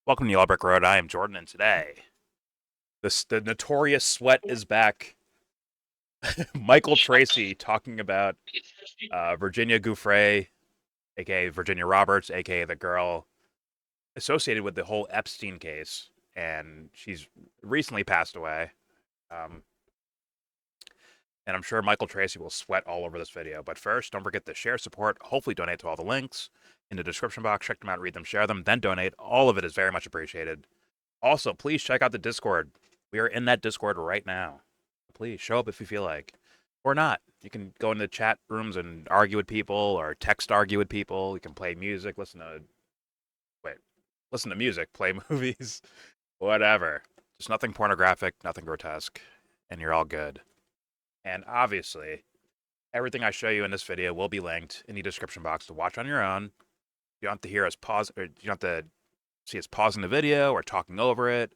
Welcome to YellBro Road. I am Jordan, and today, the notorious sweat is back. Michael Tracey talking about Virginia Giuffre, aka Virginia Roberts, aka the girl associated with the whole Epstein case, and she's recently passed away. And I'm sure Michael Tracey will sweat all over this video. But first, don't forget to share, support, hopefully donate to all the links in the description box. Check them out, read them, share them, then donate. All of it is very much appreciated. Also, please check out the Discord. We are in that Discord right now. Please show up if you feel like. Or not. You can go into chat rooms and argue with people or text argue with people. You can play music, listen to music, play movies, whatever. Just nothing pornographic, nothing grotesque, and you're all good. And obviously, everything I show you in this video will be linked in the description box to watch on your own. You don't have to hear us pause, or you don't have to see us pausing the video or talking over it,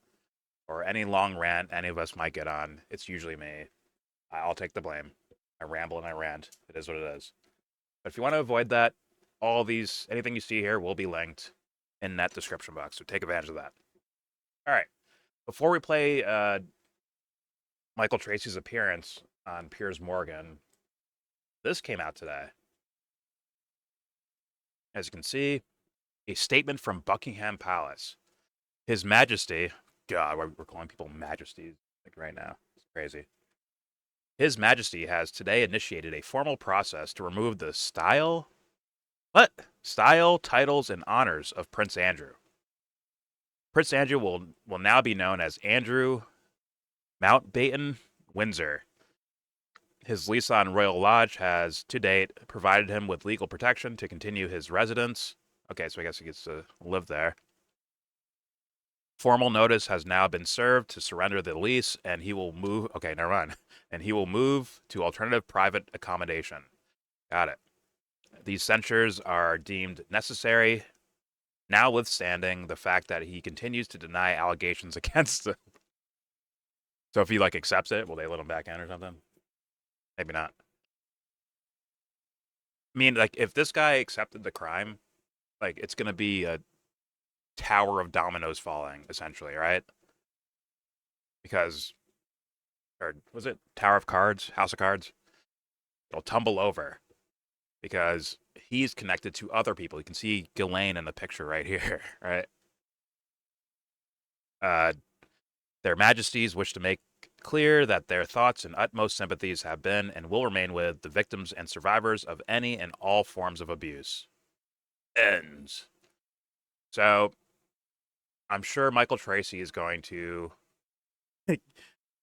or any long rant any of us might get on. It's usually me. I'll take the blame. I ramble and I rant. It is what it is. But if you want to avoid that, anything you see here will be linked in that description box, so take advantage of that. All right. Before we play Michael Tracey's appearance on Piers Morgan, this came out today. As you can see, a statement from Buckingham Palace. His Majesty, God, we're calling people majesties like right now. It's crazy. His Majesty has today initiated a formal process to remove the style, titles, and honors of Prince Andrew. Prince Andrew will now be known as Andrew Mountbatten Windsor. His lease on Royal Lodge has, to date, provided him with legal protection to continue his residence. Okay, so I guess he gets to live there. Formal notice has now been served to surrender the lease, and he will move. Okay, never mind. And he will move to alternative private accommodation. Got it. These censures are deemed necessary, notwithstanding the fact that he continues to deny allegations against him. So if he accepts it, will they let him back in or something? Maybe not. I mean, if this guy accepted the crime, it's gonna be a tower of dominoes falling, essentially, right? Because, or was it Tower of Cards, House of Cards? It'll tumble over because he's connected to other people. You can see Ghislaine in the picture right here, right? Their Majesties wish to make clear that their thoughts and utmost sympathies have been and will remain with the victims and survivors of any and all forms of abuse. Ends. So, I'm sure Michael Tracey is going to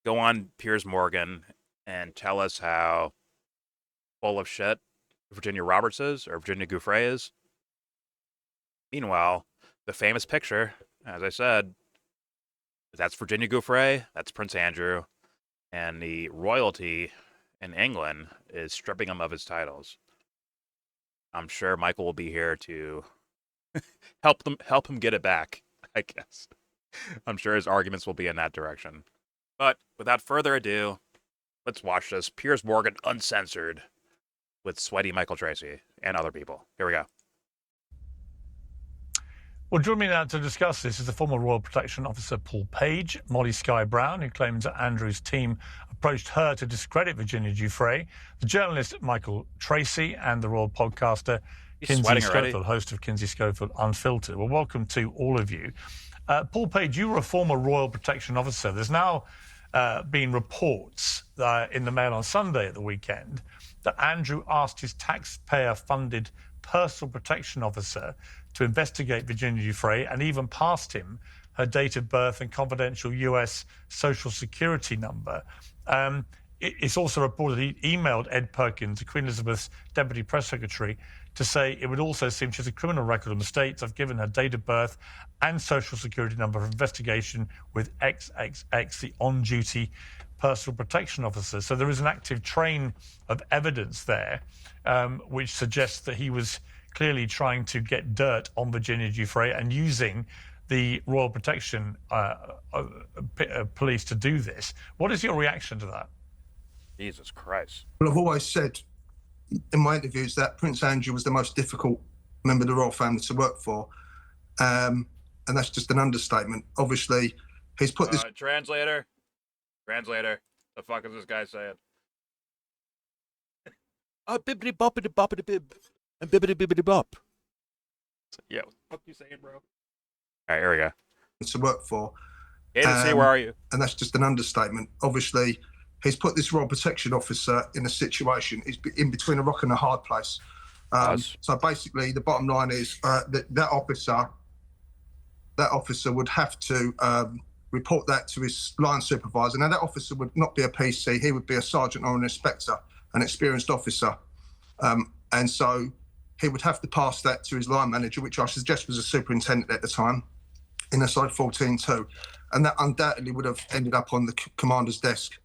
go on Piers Morgan and tell us how full of shit Virginia Roberts is, or Virginia Giuffre is. Meanwhile, the famous picture, as I said, that's Virginia Giuffre, that's Prince Andrew, and the royalty in England is stripping him of his titles. I'm sure Michael will be here to help him get it back, I guess. I'm sure his arguments will be in that direction. But without further ado, let's watch this Piers Morgan Uncensored with sweaty Michael Tracey and other people. Here we go. Well, joining me now to discuss this is the former Royal Protection Officer Paul Page, Molly Skye Brown, who claims that Andrew's team approached her to discredit Virginia Giuffre, the journalist Michael Tracey, and the royal podcaster Kinsey Schofield, host of Kinsey Schofield Unfiltered. Well, welcome to all of you. Paul Page, you were a former Royal Protection Officer. There's now been reports in the Mail on Sunday at the weekend that Andrew asked his taxpayer-funded personal protection officer to investigate Virginia Giuffre and even passed him her date of birth and confidential US Social Security number. It's also reported he emailed Ed Perkins, Queen Elizabeth's Deputy Press Secretary, to say it would also seem she has a criminal record in the States. I've given her date of birth and Social Security number for investigation with XXX, the on-duty personal protection officer. So there is an active train of evidence there, which suggests that he was clearly trying to get dirt on Virginia Giuffre and using the Royal Protection Police to do this. What is your reaction to that? Jesus Christ. Well, I've always said in my interviews that Prince Andrew was the most difficult member of the royal family to work for. and that's just an understatement. Obviously, he's put this. Translator. The fuck is this guy saying? Bibbidi boppidi boppidi bib. And bibbidi bibbidi bop. Yeah, what the fuck you saying, bro? Alright, here we go. To work for. Agency, where are you? And that's just an understatement. Obviously, he's put this role protection officer in a situation, he's in between a rock and a hard place. So basically, the bottom line is that officer would have to report that to his line supervisor. Now, that officer would not be a PC, he would be a sergeant or an inspector, an experienced officer. And so he would have to pass that to his line manager, which I suggest was a superintendent at the time, in a side 14-2. And that undoubtedly would have ended up on the commander's desk,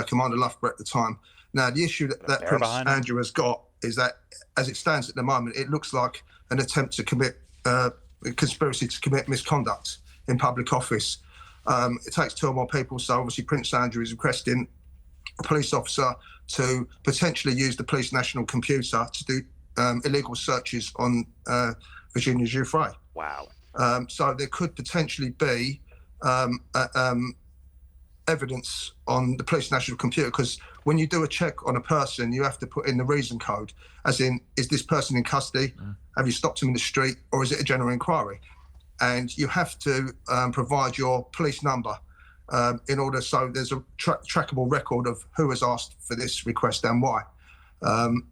Commander Loughborough at the time. Now, the issue that Prince Andrew has got is that, as it stands at the moment, it looks like an attempt to commit a conspiracy to commit misconduct in public office. It takes two or more people, so obviously Prince Andrew is requesting a police officer to potentially use the police national computer to do illegal searches on Virginia Giuffre. Wow. So there could potentially be evidence on the police national computer, because when you do a check on a person, you have to put in the reason code, as in, is this person in custody? Have you stopped him in the street, or is it a general inquiry? And you have to provide your police number in order, so there's a trackable record of who has asked for this request and why.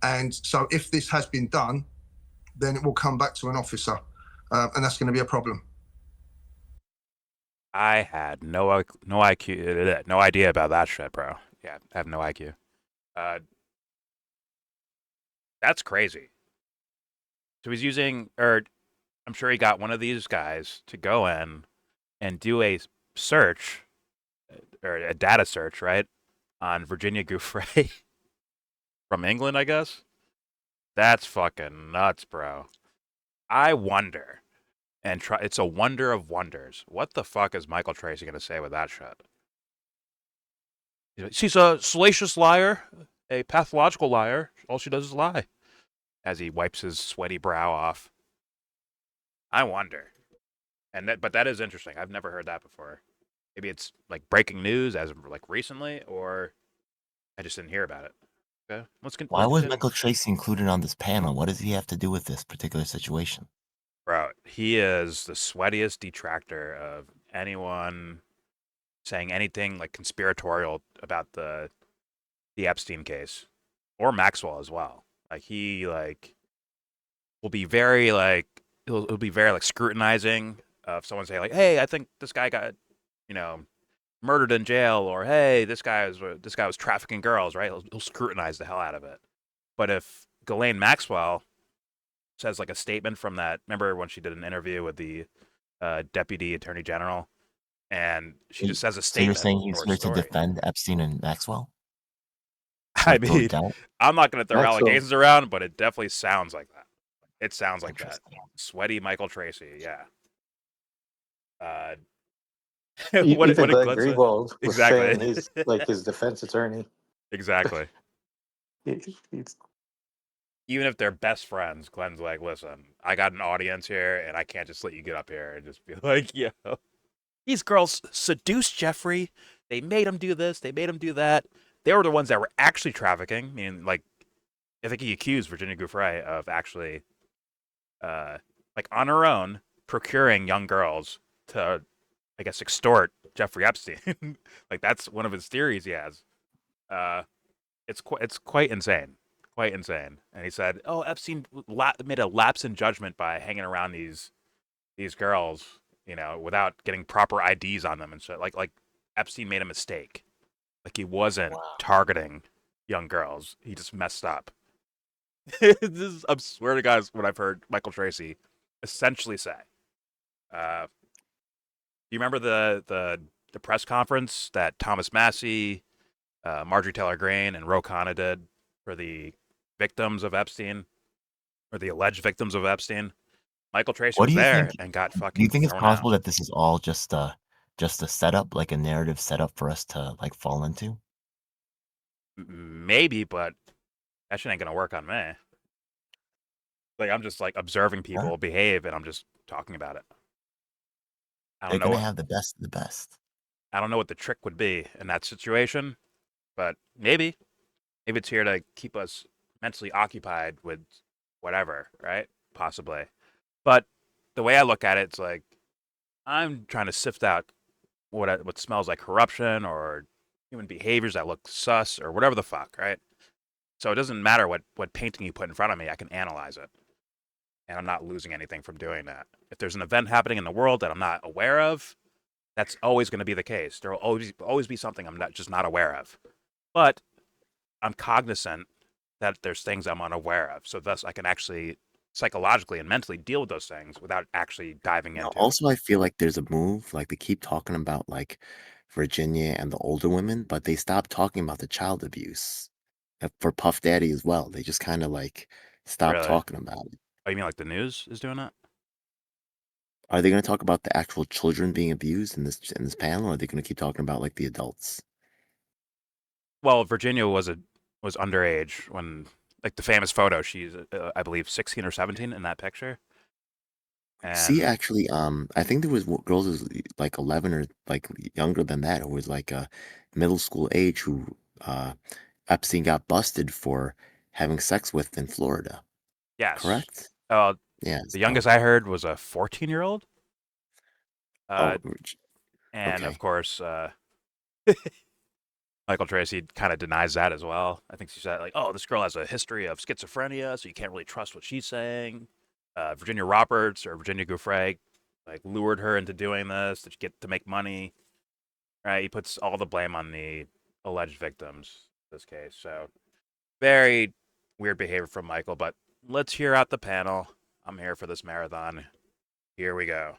And so if this has been done, then it will come back to an officer, and that's going to be a problem. I had no IQ, no idea about that shit, bro. Yeah, I have no IQ. That's crazy. So he's using, or I'm sure he got one of these guys to go in and do a search, or a data search, right, on Virginia Giuffre from England, I guess. That's fucking nuts, bro. I wonder, and it's a wonder of wonders. What the fuck is Michael Tracey gonna say with that shit? She's a salacious liar, a pathological liar. All she does is lie. As he wipes his sweaty brow off. I wonder. But that is interesting. I've never heard that before. Maybe it's like breaking news as of like recently, or I just didn't hear about it. Okay, Why was Michael Tracey included on this panel? What does he have to do with this particular situation? Bro, he is the sweatiest detractor of anyone saying anything like conspiratorial about the Epstein case, or Maxwell as well. Like he will be very like he'll be very like scrutinizing of someone saying like, hey, I think this guy got murdered in jail, or hey, this guy was trafficking girls, right? He'll scrutinize the hell out of it. But if Ghislaine Maxwell says like a statement from that, remember when she did an interview with the deputy attorney general, and she just says a statement. So you're saying he's here to defend Epstein and Maxwell? I mean, I'm not going to throw allegations around, but it definitely sounds like that. It sounds like that. Sweaty Michael Tracey, yeah. What Glenn Greenwald was exactly. saying, he's like his defense attorney. Exactly. He's... Even if they're best friends, Glenn's like, listen, I got an audience here, and I can't just let you get up here and just be like, yo, these girls seduced Jeffrey. They made him do this. They made him do that. They were the ones that were actually trafficking. I mean, like, I think he accused Virginia Giuffre of actually, like, on her own, procuring young girls to, I guess, extort Jeffrey Epstein. Like, that's one of his theories he has. It's quite insane. Quite insane. And he said, oh, Epstein made a lapse in judgment by hanging around these girls, without getting proper IDs on them and shit. Like Epstein made a mistake. Like he wasn't targeting young girls. He just messed up. I swear to God, what I've heard Michael Tracey essentially say. Do you remember the press conference that Thomas Massey, Marjorie Taylor Greene, and Ro Khanna did for the victims of Epstein, or the alleged victims of Epstein? Michael Tracey was there and got fucking. Do you think it's possible that this is all just a setup, like a narrative setup for us to like fall into? Maybe, but that shit ain't gonna work on me. Like I'm just like observing people behave, and I'm just talking about it. I They're don't know. gonna have the best of the best. I don't know what the trick would be in that situation, but maybe it's here to keep us mentally occupied with whatever, right? Possibly. But the way I look at it, it's like I'm trying to sift out what smells like corruption or human behaviors that look sus or whatever the fuck, right? So it doesn't matter what painting you put in front of me, I can analyze it. And I'm not losing anything from doing that. If there's an event happening in the world that I'm not aware of, that's always going to be the case. There will always be something I'm just not aware of. But I'm cognizant that there's things I'm unaware of. So thus I can actually psychologically and mentally deal with those things without actually diving into it. Also, I feel like there's a move, like they keep talking about like Virginia and the older women, but they stop talking about the child abuse for Puff Daddy as well. They just kind of like stop Really? talking about it. Oh, you mean like the news is doing that? Are they going to talk about the actual children being abused in this panel, or are they going to keep talking about like the adults? Well, Virginia was underage when, like, the famous photo. She's I believe 16 or 17 in that picture. And See, actually, I think there was girls who was like 11 or like younger than that, who was like a middle school age, who Epstein got busted for having sex with in Florida. yes, Correct? Yeah. Yes. The youngest I heard was a 14-year-old. Oh, And okay. of course, Michael Tracey kind of denies that as well. I think she said, like, oh, this girl has a history of schizophrenia, so you can't really trust what she's saying. Virginia Roberts or Virginia Giuffre, like, lured her into doing this to get to make money. Right? He puts all the blame on the alleged victims in this case. So very weird behavior from Michael. But let's hear out the panel. I'm here for this marathon. Here we go.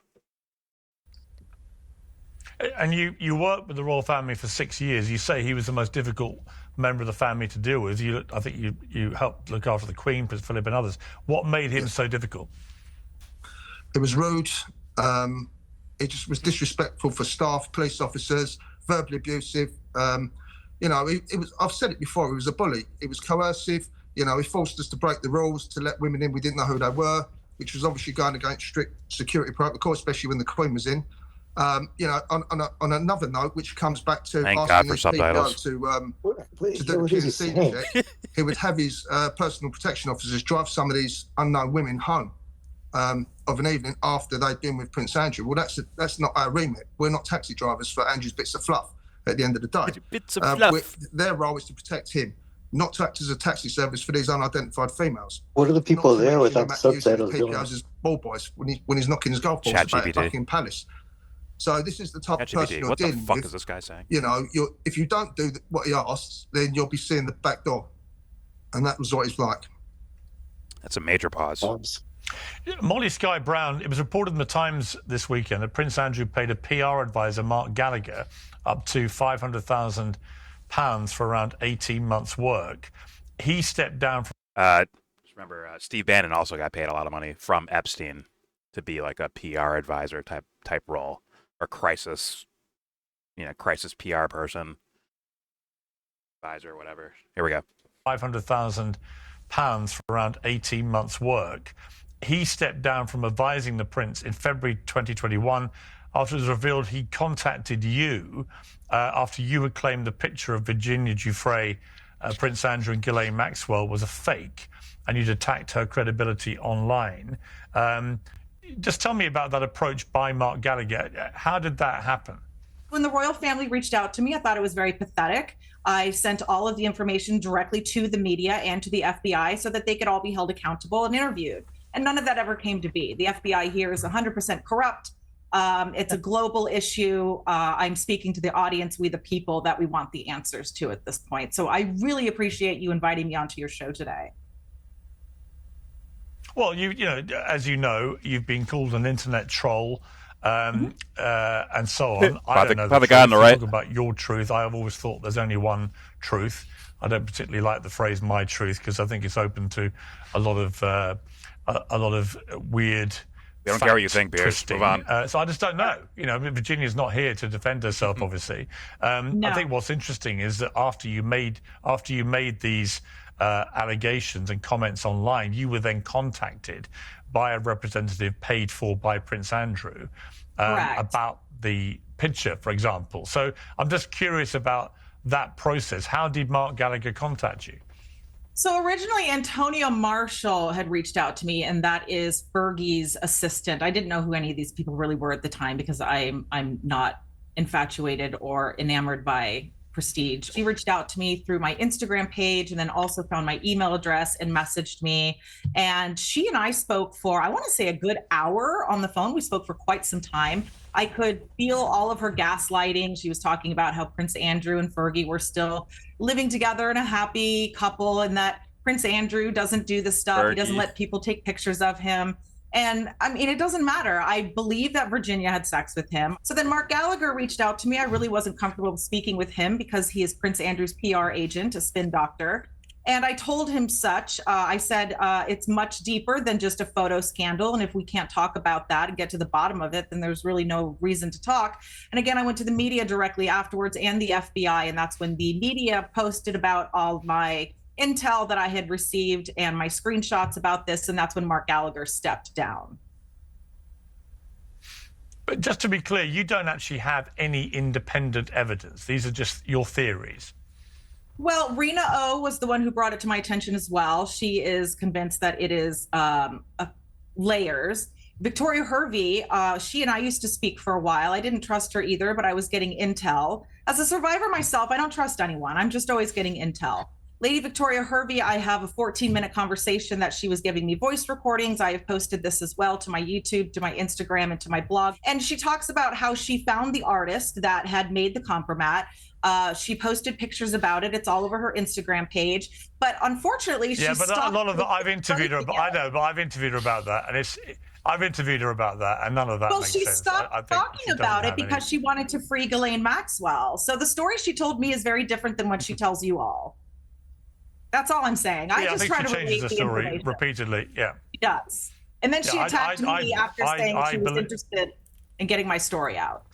And you worked with the royal family for 6 years. You say he was the most difficult member of the family to deal with. I think you helped look after the Queen, Prince Philip, and others. What made him so difficult? It was rude. It just was disrespectful for staff, police officers, verbally abusive. You know, it was. I've said it before. He was a bully. It was coercive. You know, he forced us to break the rules to let women in. We didn't know who they were, which was obviously going against strict security protocol, especially when the Queen was in. You know, on another note, which comes back to Thank God asking for his subtitles. PPO to do a Q&C check, he would have his personal protection officers drive some of these unknown women home of an evening after they'd been with Prince Andrew. Well, that's not our remit. We're not taxi drivers for Andrew's bits of fluff at the end of the day. Bits of fluff. Their role is to protect him, not to act as a taxi service for these unidentified females. What are the people Not to there mention without him using subtitles his doing? PPOs as ball boys when he's knocking his golf balls about ChatGPT. at Buckingham Palace. So this is the type of person ChatGPT. you're What the dealing fuck with. is this guy saying? You know, if you don't do what he asks, then you'll be seeing the back door. And that was what he's like. That's a major pause. Molly Sky Brown, it was reported in the Times this weekend that Prince Andrew paid a PR advisor, Mark Gallagher, up to £500,000 for around 18 months' work. He stepped down from... Just remember, Steve Bannon also got paid a lot of money from Epstein to be like a PR advisor type role, or crisis PR person, advisor, whatever. Here we go. £500,000 for around 18 months' work. He stepped down from advising the Prince in February 2021 after it was revealed he contacted you after you had claimed the picture of Virginia Giuffre, Prince Andrew and Ghislaine Maxwell was a fake, and you'd attacked her credibility online. Just tell me about that approach by Mark Gallagher. How did that happen? When the royal family reached out to me, I thought it was very pathetic. I sent all of the information directly to the media and to the FBI so that they could all be held accountable and interviewed. And none of that ever came to be. The FBI here is 100% corrupt. It's a global issue. I'm speaking to the audience, we the people, that we want the answers to at this point. So I really appreciate you inviting me onto your show today. Well, you know, as you know, you've been called an internet troll, and so on. I don't know the guy on the right. Talk about your truth. I have always thought there's only one truth. I don't particularly like the phrase "my truth" because I think it's open to a lot of weird. We don't care what you think, Piers. Move on. So I just don't know. You know, Virginia's not here to defend herself, obviously. No. I think what's interesting is that after you made these allegations and comments online, you were then contacted by a representative paid for by Prince Andrew, about the picture, for example. So I'm just curious about that process. How did Mark Gallagher contact you? So originally, Antonio Marshall had reached out to me, and that is Fergie's assistant. I didn't know who any of these people really were at the time because I'm not infatuated or enamored by prestige. She reached out to me through my Instagram page and then also found my email address and messaged me. And she and I spoke for, I want to say, a good hour on the phone. We spoke for quite some time. I could feel all of her gaslighting. She was talking about how Prince Andrew and Fergie were still living together in a happy couple, and that Prince Andrew doesn't do the stuff. He doesn't let people take pictures of him. And I mean, it doesn't matter. I believe that Virginia had sex with him. So then Mark Gallagher reached out to me. I really wasn't comfortable speaking with him because he is Prince Andrew's PR agent, a spin doctor. And I told him such. I said, it's much deeper than just a photo scandal. And if we can't talk about that and get to the bottom of it, then there's really no reason to talk. And again, I went to the media directly afterwards and the FBI. And that's when the media posted about all my intel that I had received and my screenshots about this. And that's when Mark Gallagher stepped down. But just to be clear, you don't actually have any independent evidence. These are just your theories. Well, Rena O was the one who brought it to my attention as well. She is convinced that it is layers. Victoria Hervey, she and I used to speak for a while. I didn't trust her either, but I was getting intel. As a survivor myself, I don't trust anyone. I'm just always getting intel. Lady Victoria Hervey, I have a 14-minute conversation that she was giving me voice recordings. I have posted this as well to my YouTube, to my Instagram, and to my blog. And she talks about how she found the artist that had made the compromat. She posted pictures about it. It's all over her Instagram page. But unfortunately, she but a lot of that I've interviewed her. I know, but I've interviewed her about that, and I've interviewed her about that, and none of that makes sense. Well, she stopped talking about it because she wanted to free Ghislaine Maxwell. So the story she told me is very different than what she tells you all. That's all I'm saying. I just try to relate the story repeatedly. Yeah, she does. And then she attacked me after saying she was interested in getting my story out.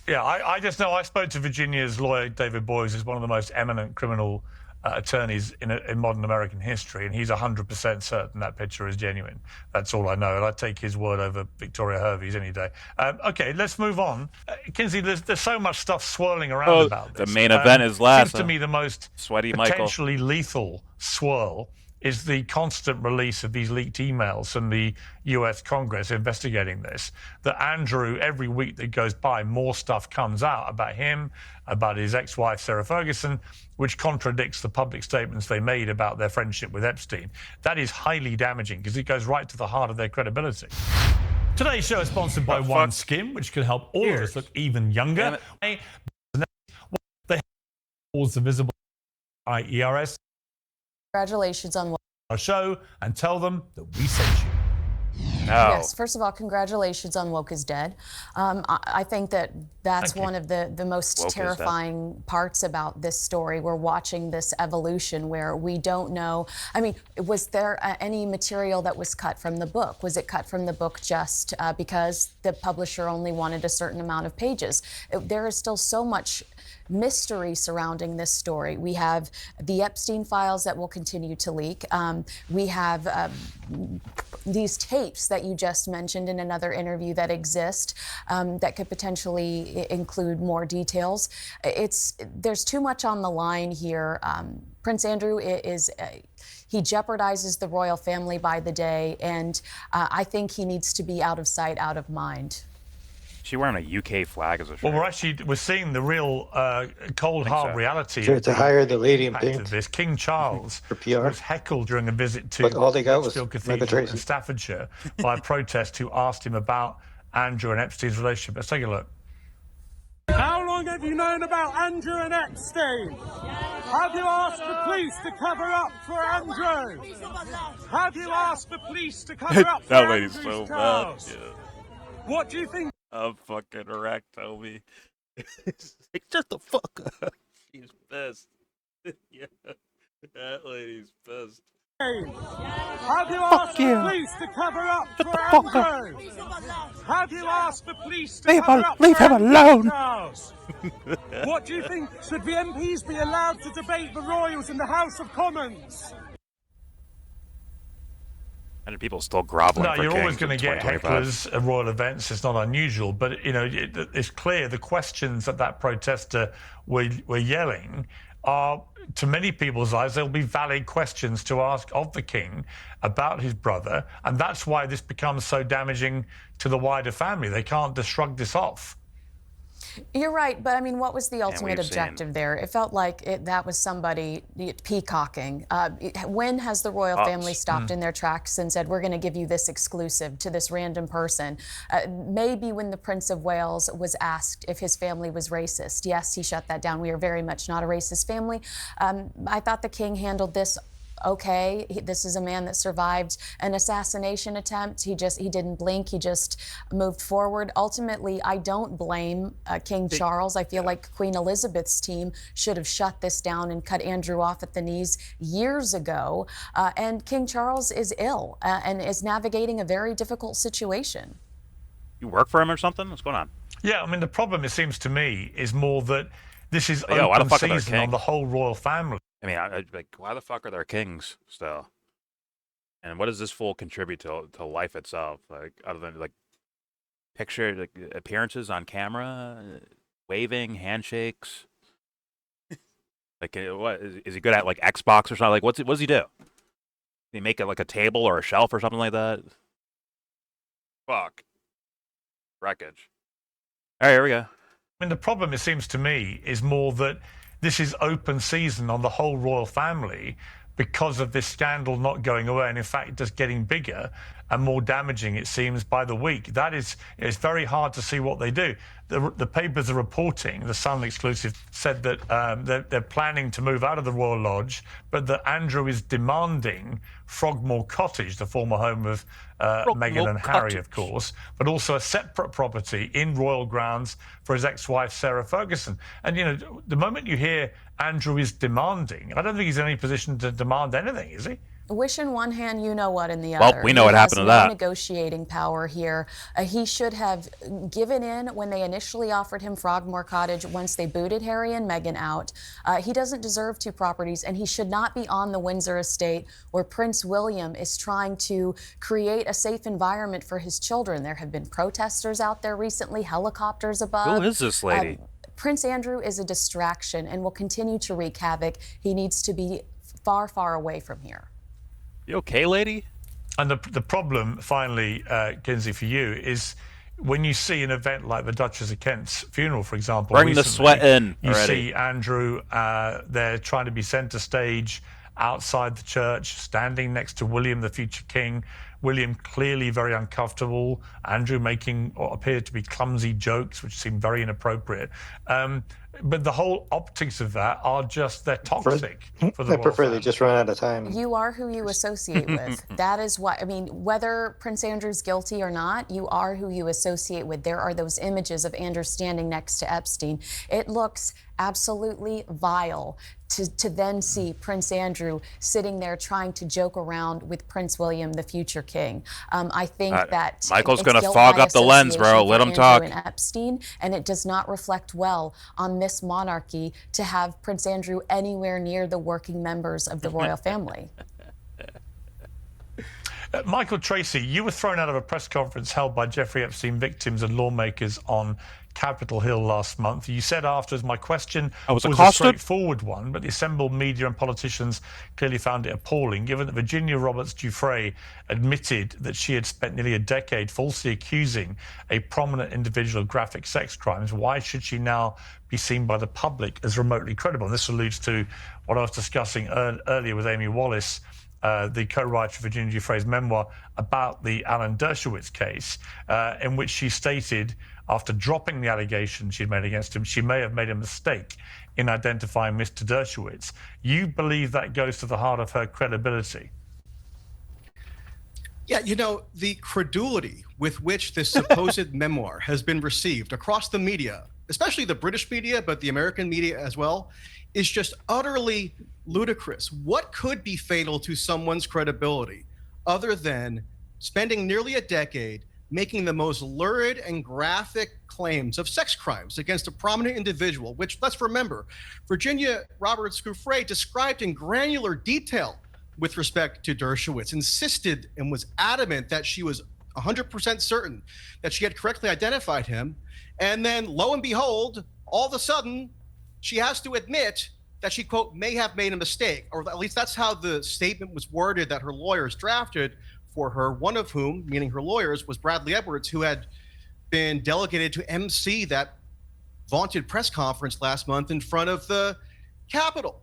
Yeah, I just know I spoke to Virginia's lawyer, David Boies, who's one of the most eminent criminal attorneys in modern American history, and he's 100% certain that picture is genuine. That's all I know, and I'd take his word over Victoria Hervey's any day. Okay, let's move on. Kinsey, there's so much stuff swirling around about this. The main event is last. Seems to me the most potentially lethal swirl is the constant release of these leaked emails from the US Congress investigating this, that Andrew, every week that goes by, more stuff comes out about him, about his ex-wife, Sarah Ferguson, which contradicts the public statements they made about their friendship with Epstein. That is highly damaging because it goes right to the heart of their credibility. Today's show is sponsored by OneSkin, which can help all of us look even younger. The visible IERS. Congratulations on our show and tell them that we sent you. No. Yes, first of all, congratulations on Woke is Dead. I think that's one of the most terrifying parts about this story. We're watching this evolution where we don't know. I mean, was there any material that was cut from the book? Was it cut from the book just because the publisher only wanted a certain amount of pages? There is still so much mystery surrounding this story. We have the Epstein files that will continue to leak. We have these tapes that you just mentioned in another interview that exist that could potentially include more details. There's too much on the line here. Prince Andrew he jeopardizes the royal family by the day, and I think he needs to be out of sight, out of mind. She wearing a UK flag as a shirt. Well, we're seeing the real cold hard reality. Sure, to hire the lady in pink. This King Charles for PR was heckled during a visit to Lichfield Cathedral in Staffordshire by a protest who asked him about Andrew and Epstein's relationship. Let's take a look. How long have you known about Andrew and Epstein? Have you asked the police to cover up for Andrew? Have you asked the police to cover up for that lady's Andrew's so bad. Yeah. What do you think? I'm fucking wrecked, Toby. Like, shut the fuck up. She's pissed. Yeah, that lady's pissed. Have you asked the police to cover up for Andrew? Have you asked the police to cover up leave him alone. What do you think? Should the MPs be allowed to debate the royals in the House of Commons? And people still groveling No, for you're always kings going to in get 2025. hecklers at royal events. It's not unusual, but it's clear the questions that protester were yelling are, to many people's eyes, there'll be valid questions to ask of the king about his brother, and that's why this becomes so damaging to the wider family. They can't just shrug this off. You're right, but I mean, what was the ultimate objective there? It felt like that was somebody peacocking. When has the royal family stopped in their tracks and said, we're going to give you this exclusive to this random person? Maybe when the Prince of Wales was asked if his family was racist. Yes, he shut that down. We are very much not a racist family. I thought the king handled this okay. This is a man that survived an assassination attempt. He didn't blink. He just moved forward. Ultimately, I don't blame King Charles. I feel like Queen Elizabeth's team should have shut this down and cut Andrew off at the knees years ago. And King Charles is ill and is navigating a very difficult situation. You work for him or something? What's going on? Yeah, I mean, the problem, it seems to me, is more that this is why the open fuck are there season on kings? the whole royal family. I mean, like, why the fuck are there kings still? And what does this fool contribute to life itself? Like, other than like appearances on camera, waving, handshakes. Like, what is he good at? Like Xbox or something? Like, what does he do? Did he make it like a table or a shelf or something like that? Fuck. Wreckage. All right, here we go. I mean, the problem, it seems to me, is more that this is open season on the whole royal family because of this scandal not going away, and in fact just getting bigger and more damaging, it seems, by the week. It's very hard to see what they do. The papers are reporting, the Sun exclusive said that they're planning to move out of the Royal Lodge, but that Andrew is demanding Frogmore Cottage, the former home of Meghan and Harry, of course, but also a separate property in royal grounds for his ex-wife, Sarah Ferguson. And, the moment you hear Andrew is demanding, I don't think he's in any position to demand anything, is he? Wish in one hand, you know what in the other. Well, we know what happened to that. He has no negotiating power here. He should have given in when they initially offered him Frogmore Cottage once they booted Harry and Meghan out. He doesn't deserve two properties, and he should not be on the Windsor estate where Prince William is trying to create a safe environment for his children. There have been protesters out there recently, helicopters above. Who is this lady? Prince Andrew is a distraction and will continue to wreak havoc. He needs to be far, far away from here. You okay, lady? And the problem, finally, Kinsey, for you, is when you see an event like the Duchess of Kent's funeral, for example. Bring the sweat in You already. see Andrew there trying to be centre stage outside the church, standing next to William, the future king. William clearly very uncomfortable. Andrew making what appeared to be clumsy jokes, which seemed very inappropriate. But the whole optics of that are just, they're toxic for the I royal prefer family. they just run out of time. You are who you associate with. That is what, I mean, whether Prince Andrew's guilty or not, you are who you associate with. There are those images of Andrew standing next to Epstein. It looks absolutely vile to then see Prince Andrew sitting there trying to joke around with Prince William, the future king. I think that Michael's it's going to guilt fog by up the lens, bro. association Let for him talk. Andrew and Epstein, and it does not reflect well on this monarchy to have Prince Andrew anywhere near the working members of the royal family. Michael Tracey, you were thrown out of a press conference held by Jeffrey Epstein victims and lawmakers on Capitol Hill last month. You said afterwards, my question was a straightforward one, but the assembled media and politicians clearly found it appalling, given that Virginia Roberts Giuffre admitted that she had spent nearly a decade falsely accusing a prominent individual of graphic sex crimes. Why should she now be seen by the public as remotely credible? And this alludes to what I was discussing earlier with Amy Wallace, the co-writer of Virginia Giuffre's memoir about the Alan Dershowitz case, in which she stated, after dropping the allegation she'd made against him, she may have made a mistake in identifying Mr. Dershowitz. You believe that goes to the heart of her credibility? Yeah, the credulity with which this supposed memoir has been received across the media, especially the British media, but the American media as well, is just utterly ludicrous. What could be fatal to someone's credibility other than spending nearly a decade making the most lurid and graphic claims of sex crimes against a prominent individual, which, let's remember, Virginia Roberts Giuffre described in granular detail with respect to Dershowitz, insisted and was adamant that she was 100% certain that she had correctly identified him. And then lo and behold, all of a sudden, she has to admit that she, quote, may have made a mistake, or at least that's how the statement was worded that her lawyers drafted for her, one of whom, meaning her lawyers, was Bradley Edwards, who had been delegated to MC that vaunted press conference last month in front of the Capitol.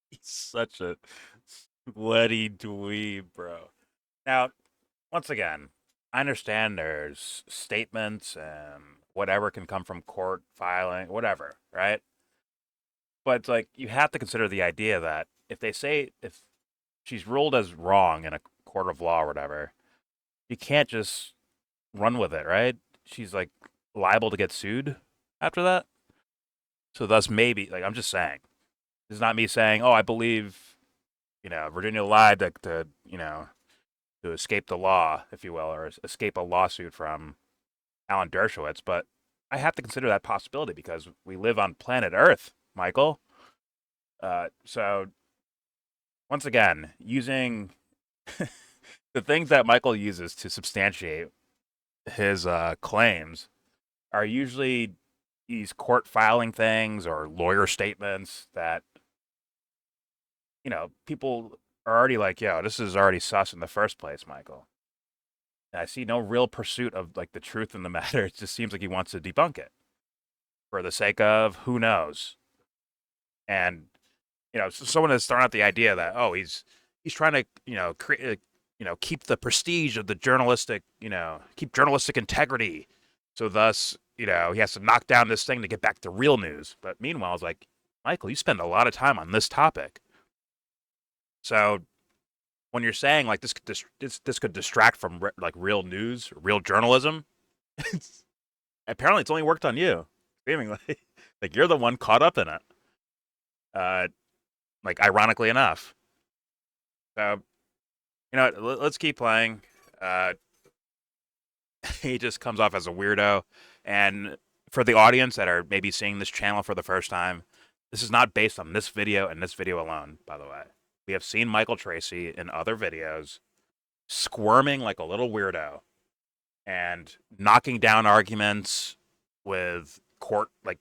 He's such a sweaty dweeb, bro. Now, once again, I understand there's statements and whatever can come from court filing, whatever, right? But it's like, you have to consider the idea that if she's ruled as wrong in a court of law or whatever, you can't just run with it, right? She's like liable to get sued after that. So thus maybe, like, I'm just saying, this is not me saying, oh, I believe, Virginia lied to escape the law, if you will, or escape a lawsuit from Alan Dershowitz, but I have to consider that possibility because we live on planet Earth, Michael. So, once again, using the things that Michael uses to substantiate his claims are usually these court filing things or lawyer statements that, people are already like, yo, this is already sus in the first place, Michael. And I see no real pursuit of, like, the truth in the matter. It just seems like he wants to debunk it for the sake of who knows. And, someone has thrown out the idea that, oh, he's trying to, create, keep the prestige of the journalistic, keep journalistic integrity. So thus, he has to knock down this thing to get back to real news. But meanwhile, it's like, Michael, you spend a lot of time on this topic. So when you're saying, like, this could distract from like real news, real journalism, apparently it's only worked on you. Seemingly, like you're the one caught up in it. Like, ironically enough. So, let's keep playing. He just comes off as a weirdo. And for the audience that are maybe seeing this channel for the first time, this is not based on this video and this video alone, by the way. We have seen Michael Tracey in other videos squirming like a little weirdo and knocking down arguments with court, like,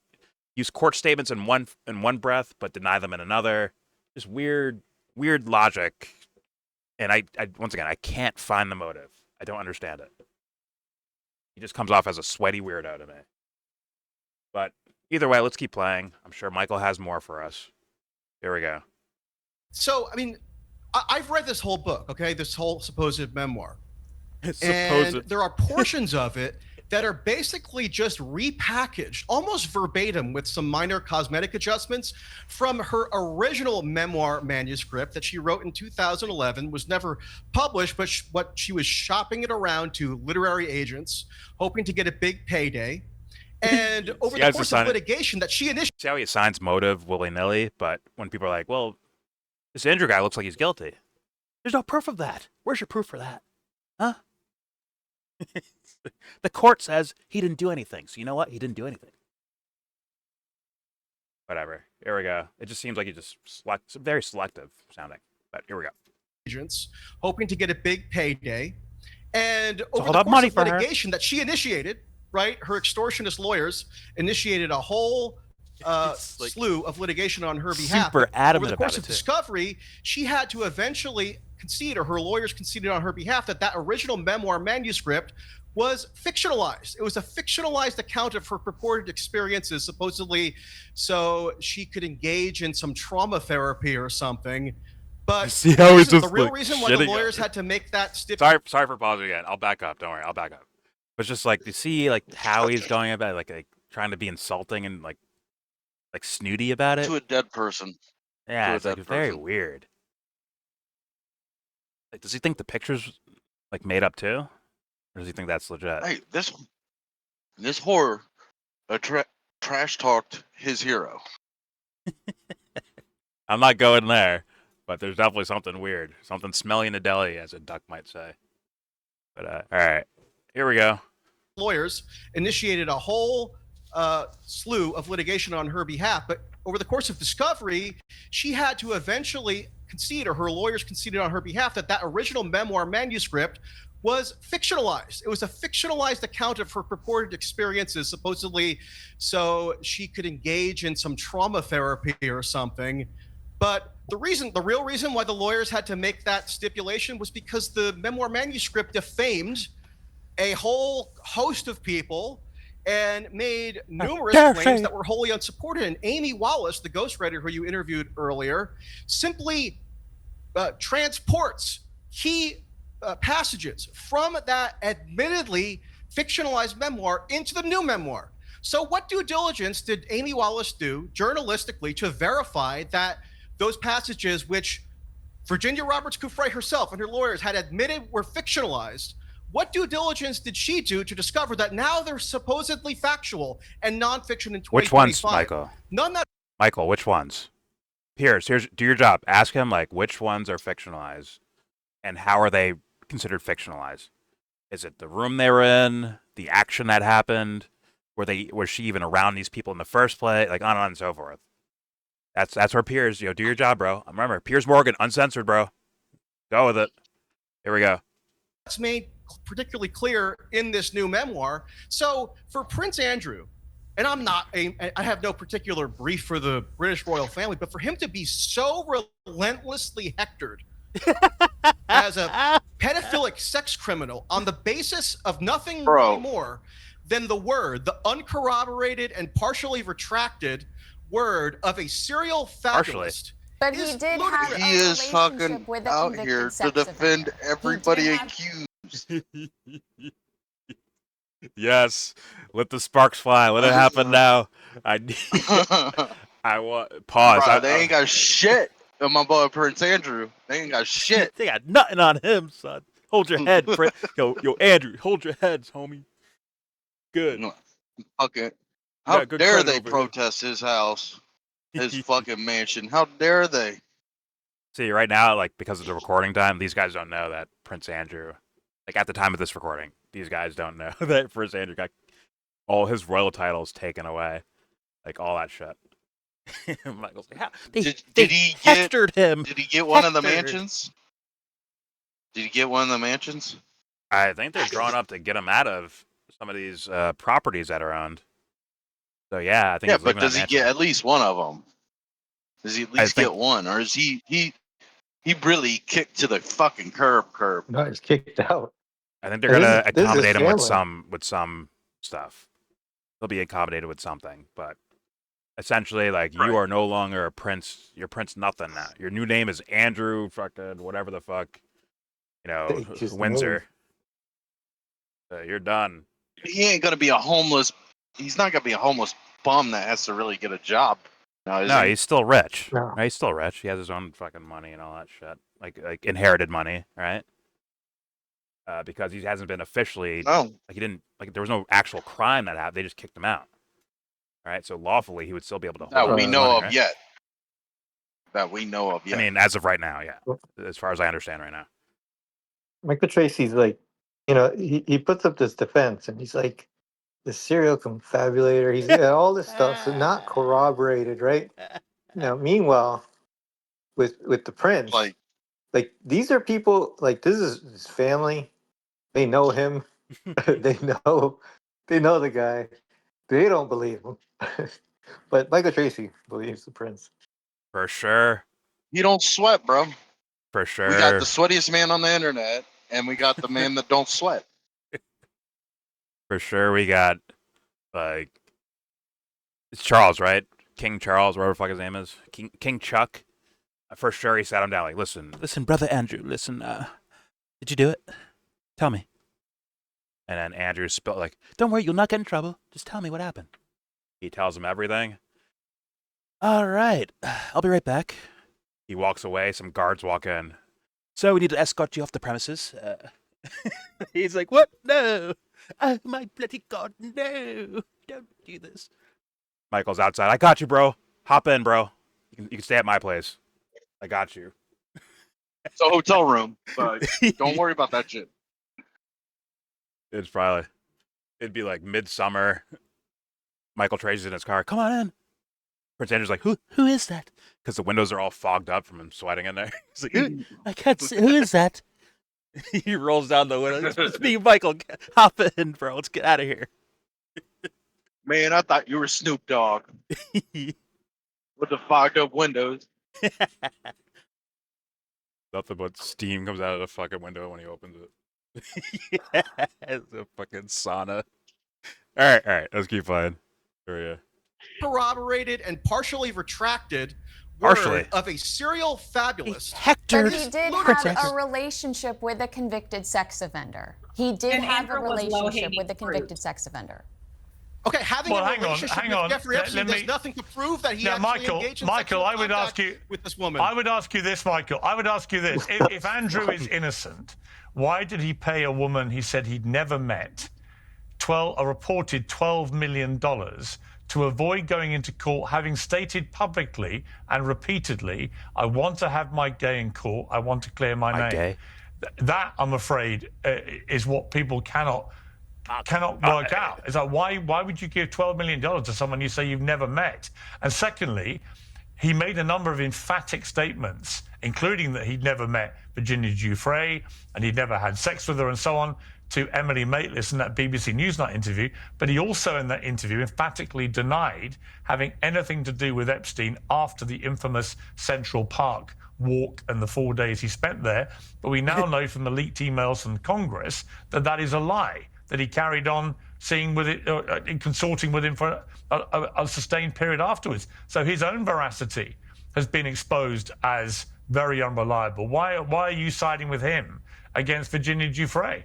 use court statements in one breath but deny them in another. Just weird logic. And I once again, I can't find the motive. I don't understand it. He just comes off as a sweaty weirdo to me. But either way, let's keep playing. I'm sure Michael has more for us. Here we go. So, I mean, I've read this whole book, okay? This whole supposed memoir. And there are portions of it that are basically just repackaged, almost verbatim with some minor cosmetic adjustments from her original memoir manuscript that she wrote in 2011, was never published, but what she was shopping it around to literary agents, hoping to get a big payday. And over the course of litigation that she initiated. See how he assigns motive willy-nilly, but when people are like, well, this Andrew guy looks like he's guilty. There's no proof of that. Where's your proof for that? Huh? The court says he didn't do anything. So you know what? He didn't do anything. Whatever. Here we go. It just seems like he just very selective sounding. But here we go. Agents hoping to get a big payday. And so over the course of litigation that she initiated, right? Her extortionist lawyers initiated a whole slew of litigation on her behalf. Super adamant over the course about of discovery, she had to eventually concede, or her lawyers conceded on her behalf, that original memoir manuscript was fictionalized. It was a fictionalized account of her purported experiences, supposedly, so she could engage in some trauma therapy or something. But see how it's just the real reason why the lawyers had to make that sorry for pausing again. I'll back up. Don't worry. I'll back up. But just like, you see, like, how he's going about it, like trying to be insulting and like snooty about it to a dead person. Yeah, it's like very weird. Like, does he think the picture's like made up too, or does he think that's legit? Hey, this whore trash talked his hero. I'm not going there, but there's definitely something weird, something smelly in the deli, as a duck might say. But all right, here we go. Lawyers initiated a whole slew of litigation on her behalf, but over the course of discovery, she had to eventually concede, or her lawyers conceded on her behalf, that original memoir manuscript was fictionalized. It was a fictionalized account of her purported experiences, supposedly so she could engage in some trauma therapy or something. But the real reason why the lawyers had to make that stipulation was because the memoir manuscript defamed a whole host of people and made numerous claims that were wholly unsupported. And Amy Wallace, the ghostwriter who you interviewed earlier, simply transports key passages from that admittedly fictionalized memoir into the new memoir. So what due diligence did Amy Wallace do journalistically to verify that those passages, which Virginia Roberts Giuffre herself and her lawyers had admitted were fictionalized, what due diligence did she do to discover that now they're supposedly factual and nonfiction in 2025? Which ones, Michael? None that. Michael, which ones? Piers, do your job. Ask him, like, which ones are fictionalized and how are they considered fictionalized? Is it the room they were in, the action that happened? Was she even around these people in the first place? Like, on and so forth. That's where Piers, do your job, bro. Remember, Piers Morgan, Uncensored, bro. Go with it. Here we go. That's made particularly clear in this new memoir. So for Prince Andrew, and I have no particular brief for the British royal family, but for him to be so relentlessly hectored as a pedophilic sex criminal on the basis of nothing more than the uncorroborated and partially retracted word of a serial fabulist. But he did have he is fucking out here to defend everybody accused. Yes, let the sparks fly. Let it happen now. I want pause. Bro, they ain't got shit on my boy Prince Andrew. They ain't got shit. They got nothing on him, son. Hold your head, Prince. Yo, Andrew, hold your heads, homie. Good. Okay. How dare they protest his house, his fucking mansion? How dare they? See, right now, like, because of the recording time, these guys don't know that Prince Andrew, like, at the time of this recording, these guys don't know that Prince Andrew got all his royal titles taken away. Like, all that shit. Michael's like, did he hectored him. Did he get one of the mansions? Did he get one of the mansions? I think they're drawn up to get him out of some of these properties that are owned. So, yeah, I think but does he get at least one of them? Does he at least get one? Or is he really kicked to the fucking curb? No, he's kicked out. I think they're going to accommodate him with some stuff. They'll be accommodated with something, but essentially, like, you are no longer a prince. You're Prince nothing now. Your new name is Andrew fucking whatever the fuck, Windsor. You're done. He ain't gonna be a homeless. He's not gonna be a homeless bum that has to really get a job. No, he's still rich. No. Right? He's still rich. He has his own fucking money and all that shit, like inherited money, right? Because he hasn't been officially. No. Like, he didn't. Like, there was no actual crime that happened. They just kicked him out. All right, so lawfully he would still be able to. That we know of yet. That we know of yet. I mean, as of right now, yeah. As far as I understand right now. Michael Tracey's like, he puts up this defense, and he's like, the serial confabulator. He's got all this stuff, so not corroborated, right? Meanwhile, with the prince, like these are people, like, this is his family. They know him. they know the guy. They don't believe him. But Michael Tracey believes the prince. For sure. You don't sweat, bro. For sure. We got the sweatiest man on the internet, and we got the man that don't sweat. For sure, we got, like, it's Charles, right? King Charles, whatever the fuck his name is. King Chuck. For sure, he sat him down, like, listen, brother Andrew, listen, did you do it? Tell me. And then Andrew spilled, like, don't worry, you'll not get in trouble. Just tell me what happened. He tells him everything. All right, I'll be right back. He walks away. Some guards walk in. So we need to escort you off the premises. He's like, what? No. Oh, my bloody God, no. Don't do this. Michael's outside. I got you, bro. Hop in, bro. You can stay at my place. I got you. It's a hotel room, but don't worry about that shit. It'd be like midsummer. Michael Tracey's in his car. Come on in. Prince Andrew's like, who is that? Because the windows are all fogged up from him sweating in there. He's like, I can't see. Who is that? He rolls down the window. It's me, Michael. Hop in, bro. Let's get out of here. Man, I thought you were Snoop Dogg with the fogged up windows. Nothing but steam comes out of the fucking window when he opens it. Yeah, it's a fucking sauna. All right. Let's keep playing. Here Corroborated and partially retracted Partially. word of a serial fabulist. But he did have a relationship with a convicted sex offender. He did have a relationship with a convicted sex offender. Okay, having a relationship with Jeffrey Epstein does nothing to prove that he actually engaged in sexual I would ask contact you with this woman. I would ask you this, Michael. I would ask you this: if Andrew is innocent, why did he pay a woman he said he'd never met a reported $12 million to avoid going into court, having stated publicly and repeatedly, "I want to have my gay in court. I want to clear my name." Gay. That, I'm afraid, is what people cannot work out. It's like, why would you give $12 million to someone you say you've never met? And secondly, he made a number of emphatic statements, including that he'd never met Virginia Giuffre and he'd never had sex with her and so on, to Emily Maitlis in that BBC Newsnight interview. But he also, in that interview, emphatically denied having anything to do with Epstein after the infamous Central Park walk and the 4 days he spent there. But we now know from the leaked emails from Congress that that is a lie, that he carried on seeing with it, consorting with him for a sustained period afterwards. So his own veracity has been exposed as very unreliable. Why are you siding with him against Virginia Giuffre?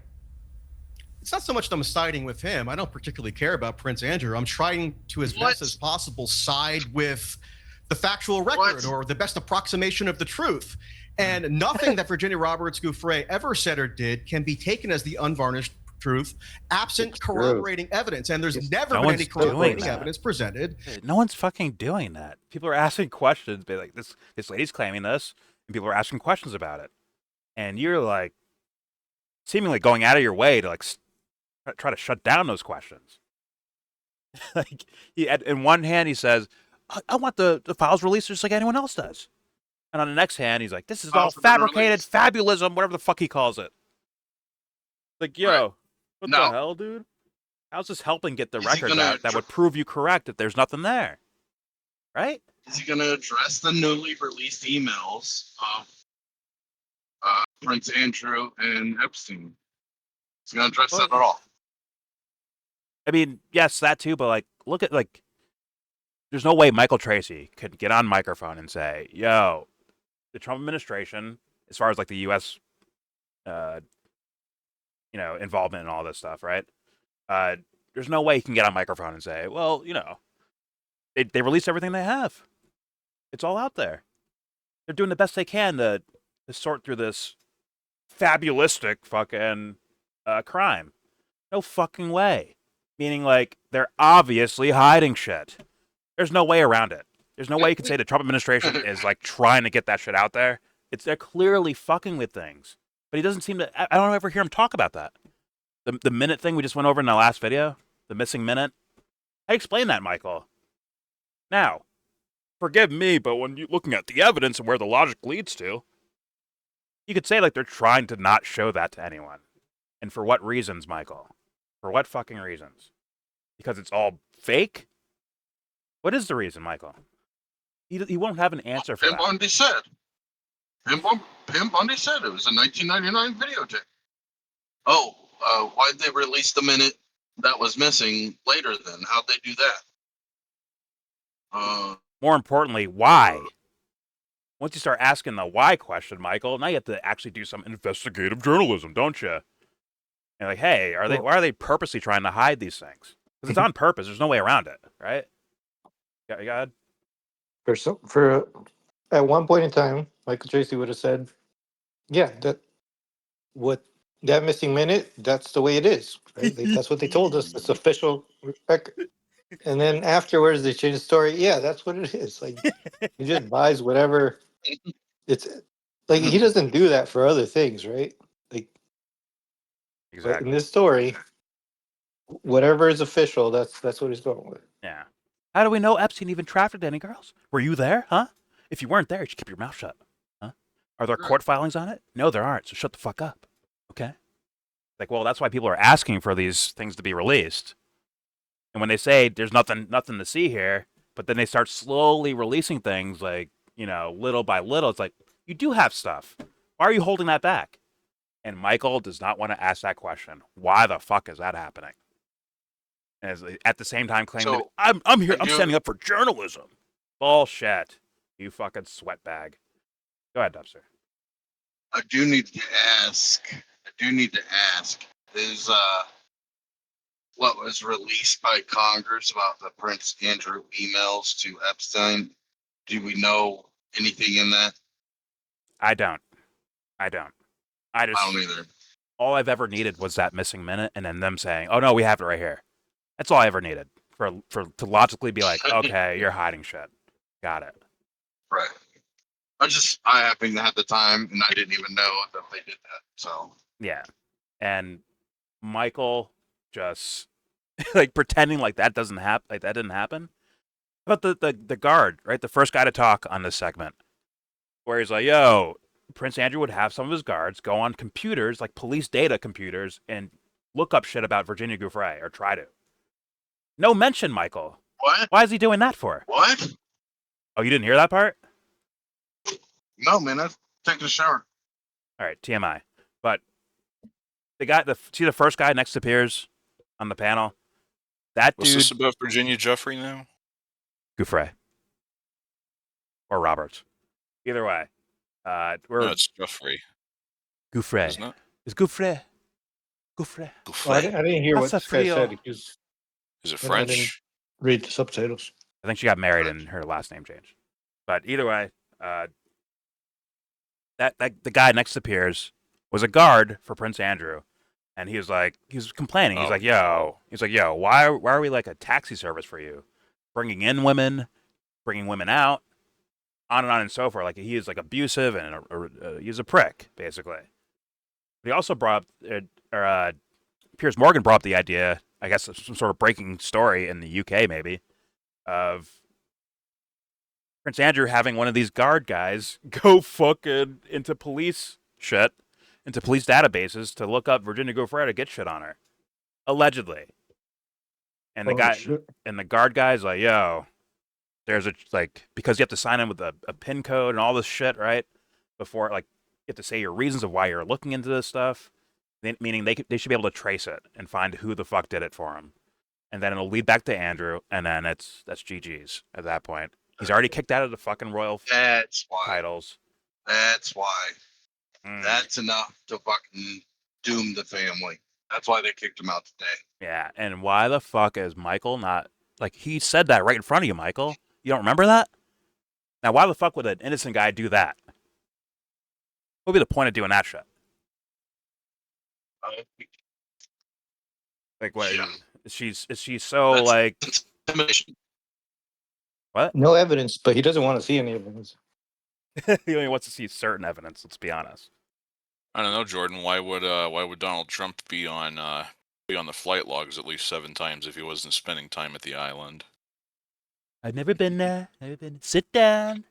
It's not so much that I'm siding with him. I don't particularly care about Prince Andrew. I'm trying to, as best as possible, side with the factual record or the best approximation of the truth. And nothing that Virginia Roberts Giuffre ever said or did can be taken as the unvarnished truth, absent corroborating evidence. And there's never been any corroborating evidence presented. No one's fucking doing that. People are asking questions, be like, this lady's claiming this, and people are asking questions about it. And you're like, seemingly going out of your way to like try to shut down those questions. Like, in one hand, he says, I want the files released just like anyone else does. And on the next hand, he's like, this is all fabricated fabulism, whatever the fuck he calls it. Like, yo, what the hell, dude? How's this helping get the records out that would prove you correct if there's nothing there? Right? Is he going to address the newly released emails of Prince Andrew and Epstein? Is he going to address that at all? I mean, yes, that too, but like, look at, like, there's no way Michael Tracey could get on microphone and say, yo, the Trump administration, as far as like the U.S., involvement in all this stuff, right? There's no way he can get on microphone and say, well, they released everything they have. It's all out there. They're doing the best they can to sort through this fabulistic fucking crime. No fucking way. Meaning, like, they're obviously hiding shit. There's no way around it. There's no way you can say the Trump administration is, like, trying to get that shit out there. They're clearly fucking with things. But he doesn't seem to... I don't ever hear him talk about that. The minute thing we just went over in the last video, the missing minute. I explained that, Michael. Now, forgive me, but when you're looking at the evidence and where the logic leads to, you could say, like, they're trying to not show that to anyone. And for what reasons, Michael? For what fucking reasons? Because it's all fake? What is the reason, Michael? He won't have an answer for that. Bundy said. Pim Bundy said it was a 1999 videotape. Why'd they release the minute that was missing later then? How'd they do that? More importantly, why? Once you start asking the why question, Michael, now you have to actually do some investigative journalism, don't you? And like, hey, why are they purposely trying to hide these things? Because it's on purpose. There's no way around it, right? Yeah, go ahead. For at one point in time, Michael Tracey would have said, "Yeah, that missing minute, that's the way it is. Right? That's what they told us. It's official record." And then afterwards, they changed the story. Yeah, that's what it is. Like, he just buys whatever. It's like he doesn't do that for other things, right? Like, exactly. But in this story, whatever is official, that's what he's going with. Yeah. How do we know Epstein even trafficked any girls? Were you there, huh? If you weren't there, you should keep your mouth shut, huh? Are there court filings on it? No, there aren't, so shut the fuck up, okay? Like, well, that's why people are asking for these things to be released. And when they say there's nothing to see here, but then they start slowly releasing things like, little by little, it's like, you do have stuff. Why are you holding that back? And Michael does not want to ask that question. Why the fuck is that happening? And at the same time claiming that I'm here, I'm standing up for journalism. Bullshit. You fucking sweatbag. Go ahead, Dubster. I do need to ask, is what was released by Congress about the Prince Andrew emails to Epstein, do we know anything in that? I don't. I don't either. All I've ever needed was that missing minute and then them saying, oh no, we have it right here. That's all I ever needed to logically be like, okay, you're hiding shit. Got it. Right. I happened to have the time and I didn't even know that they did that. So yeah. And Michael just like pretending like that doesn't happen, like that didn't happen. But the guard, right? The first guy to talk on this segment, where he's like, yo, Prince Andrew would have some of his guards go on computers, like police data computers, and look up shit about Virginia Giuffre, or try to. No mention, Michael. What? Why is he doing that for? What? Oh, you didn't hear that part? No, man. I'm taking a shower. All right, TMI. But see the first guy next to Piers on the panel? That What's dude. this about Virginia Giuffre now? Giuffre. Or Roberts. Either way. No, it's Giuffre. Giuffre. Isn't it? It's Giuffre. Giuffre. Well, I didn't hear what this guy said. Is it I French? didn't read the subtitles. I think she got married and her last name changed. But either way, that the guy next to Piers was a guard for Prince Andrew, and he was complaining. He's like, yo, why are we like a taxi service for you, bringing in women, bringing women out, on and so forth. Like he is like abusive and he's a prick basically. But he also brought up, Piers Morgan brought up the idea, I guess some sort of breaking story in the UK maybe, of Prince Andrew having one of these guard guys go fucking into police shit, into police databases to look up Virginia Giuffre to get shit on her, allegedly. And the guard guy's like, yo, there's because you have to sign in with a PIN code and all this shit, right? Before, like, you have to say your reasons of why you're looking into this stuff, meaning they should be able to trace it and find who the fuck did it for him. And then it'll lead back to Andrew, and then that's GG's at that point. He's already kicked out of the fucking royal titles. That's why. That's enough to fucking doom the family. That's why they kicked him out today. Yeah, and why the fuck is Michael not... Like, he said that right in front of you, Michael. You don't remember that? Now, why the fuck would an innocent guy do that? What would be the point of doing that shit? Like, what? Yeah. Is she so, that's like... What? No evidence, but he doesn't want to see any evidence. He only wants to see certain evidence, let's be honest. I don't know, Jordan. Why would Donald Trump be on the flight logs at least 7 times if he wasn't spending time at the island? I've never been there. Sit down.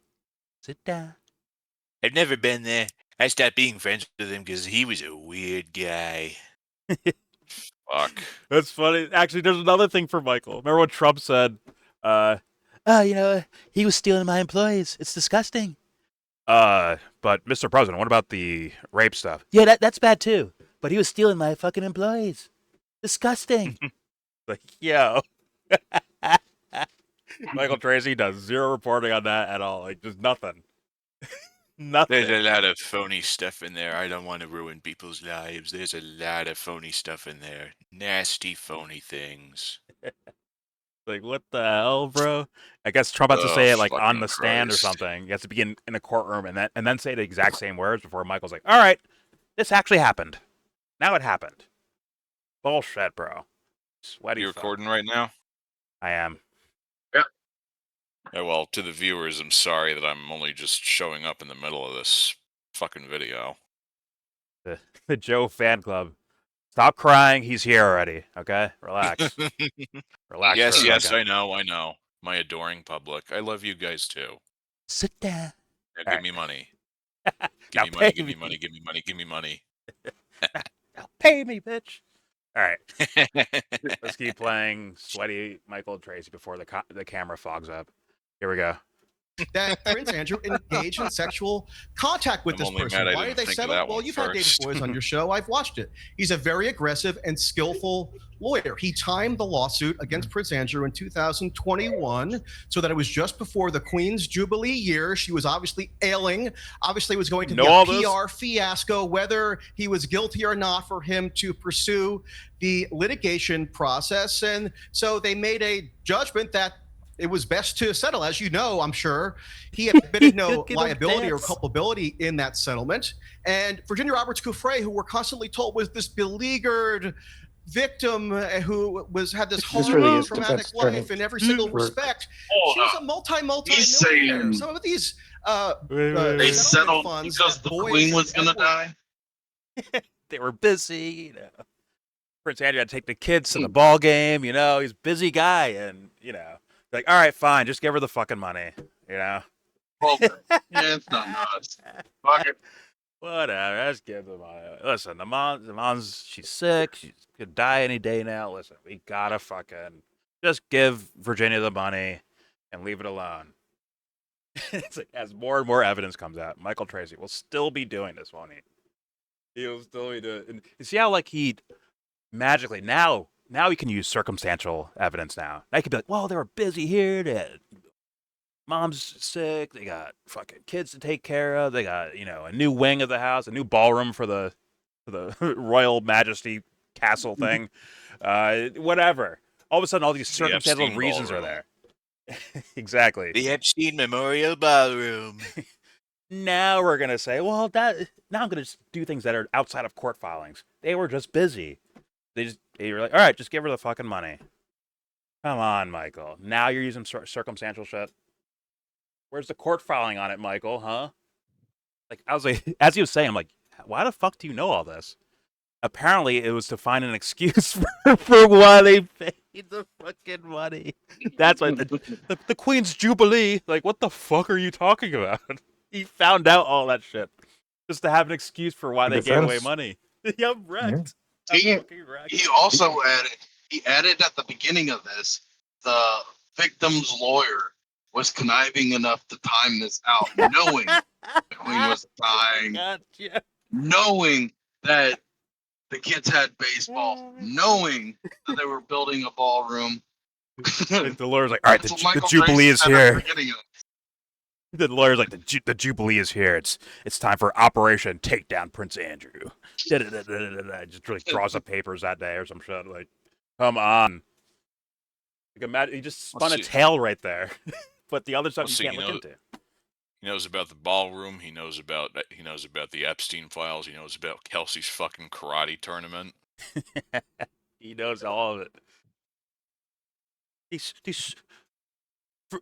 I've never been there. I stopped being friends with him because he was a weird guy. Fuck. That's funny. Actually, there's another thing for Michael. Remember what Trump said? He was stealing my employees. It's disgusting. But Mr. President, what about the rape stuff? Yeah, that's bad too. But he was stealing my fucking employees. Disgusting. Like, yo. Michael Tracey does zero reporting on that at all. Like, just nothing. Nothing. There's a lot of phony stuff in there. I don't want to ruin people's lives. There's a lot of phony stuff in there. Nasty, phony things. Like, what the hell, bro? I guess Trump has to say it like on the stand or something. He has to be in a courtroom and then say the exact same words before Michael's like, all right, this actually happened. Now it happened. Bullshit, bro. Sweaty. You recording right now? I am. Yeah. Yeah, well, to the viewers, I'm sorry that I'm only just showing up in the middle of this fucking video. The Joe fan club. Stop crying. He's here already. Okay? Relax. Relax. Yes, I know. my adoring public. I love you guys too. Sit down. Now All give me money. Now Give me money. pay Give me me. money. Give me money. Give me money. Now pay me, bitch. All right. Let's keep playing Sweaty Michael Tracey before the camera fogs up. Here we go. That Prince Andrew engaged in sexual contact with I'm this only person. mad I Why didn't did they think of settle? that Well, one you've had David first. Boys on your show. I've watched it. He's a very aggressive and skillful lawyer. He timed the lawsuit against Prince Andrew in 2021 so that it was just before the Queen's Jubilee year. She was obviously ailing. Obviously, it was going to be a PR fiasco, whether he was guilty or not, for him to pursue the litigation process. And so they made a judgment that it was best to settle. As you know, I'm sure, he admitted no liability or culpability in that settlement. And Virginia Roberts Giuffre, who we're constantly told was this beleaguered victim who had this horrible, traumatic life in every single respect, she's a multi-millionaire. Some of these they settled because the Queen was going to die. They were busy, Prince Andrew had to take the kids to the ball game, he's a busy guy, and like, all right, fine, just give her the fucking money, Well, yeah, it's not nuts. Fuck it. Whatever, just give the money. Listen, the mom's she's sick, she could die any day now. Listen, we gotta fucking just give Virginia the money and leave it alone. It's like, as more and more evidence comes out, Michael Tracey will still be doing this, won't he? He'll still be doing it. And you see how, like, he magically now he can use circumstantial evidence now. Now he can be like, well, they were busy here. Mom's sick. They got fucking kids to take care of. They got, a new wing of the house, a new ballroom for the Royal Majesty Castle thing. Whatever. All of a sudden, all these circumstantial reasons are there. Exactly. The Epstein Memorial Ballroom. Now we're going to say, well, now I'm going to do things that are outside of court filings. They were just busy. They were like, all right, just give her the fucking money. Come on, Michael. Now you're using circumstantial shit. Where's the court filing on it, Michael, huh? Like, I was like, as he was saying, I'm like, why the fuck do you know all this? Apparently, it was to find an excuse for why they paid the fucking money. That's why the Queen's Jubilee. Like, what the fuck are you talking about? He found out all that shit just to have an excuse for why they gave away money. Yeah, I'm wrecked. He also added at the beginning of this, the victim's lawyer was conniving enough to time this out, knowing the Queen was dying, gotcha. Knowing that the kids had baseball, knowing that they were building a ballroom. The lawyer's like, all right, the Jubilee is here. The lawyer's like, the Jubilee is here. It's time for Operation Takedown Prince Andrew. Just really draws up papers that day or some shit. Like, come on. Like, imagine, he just spun a tale right there. But the other stuff you can't look into. He knows about the ballroom. He knows about the Epstein files. He knows about Kelsey's fucking karate tournament. He knows all of it. These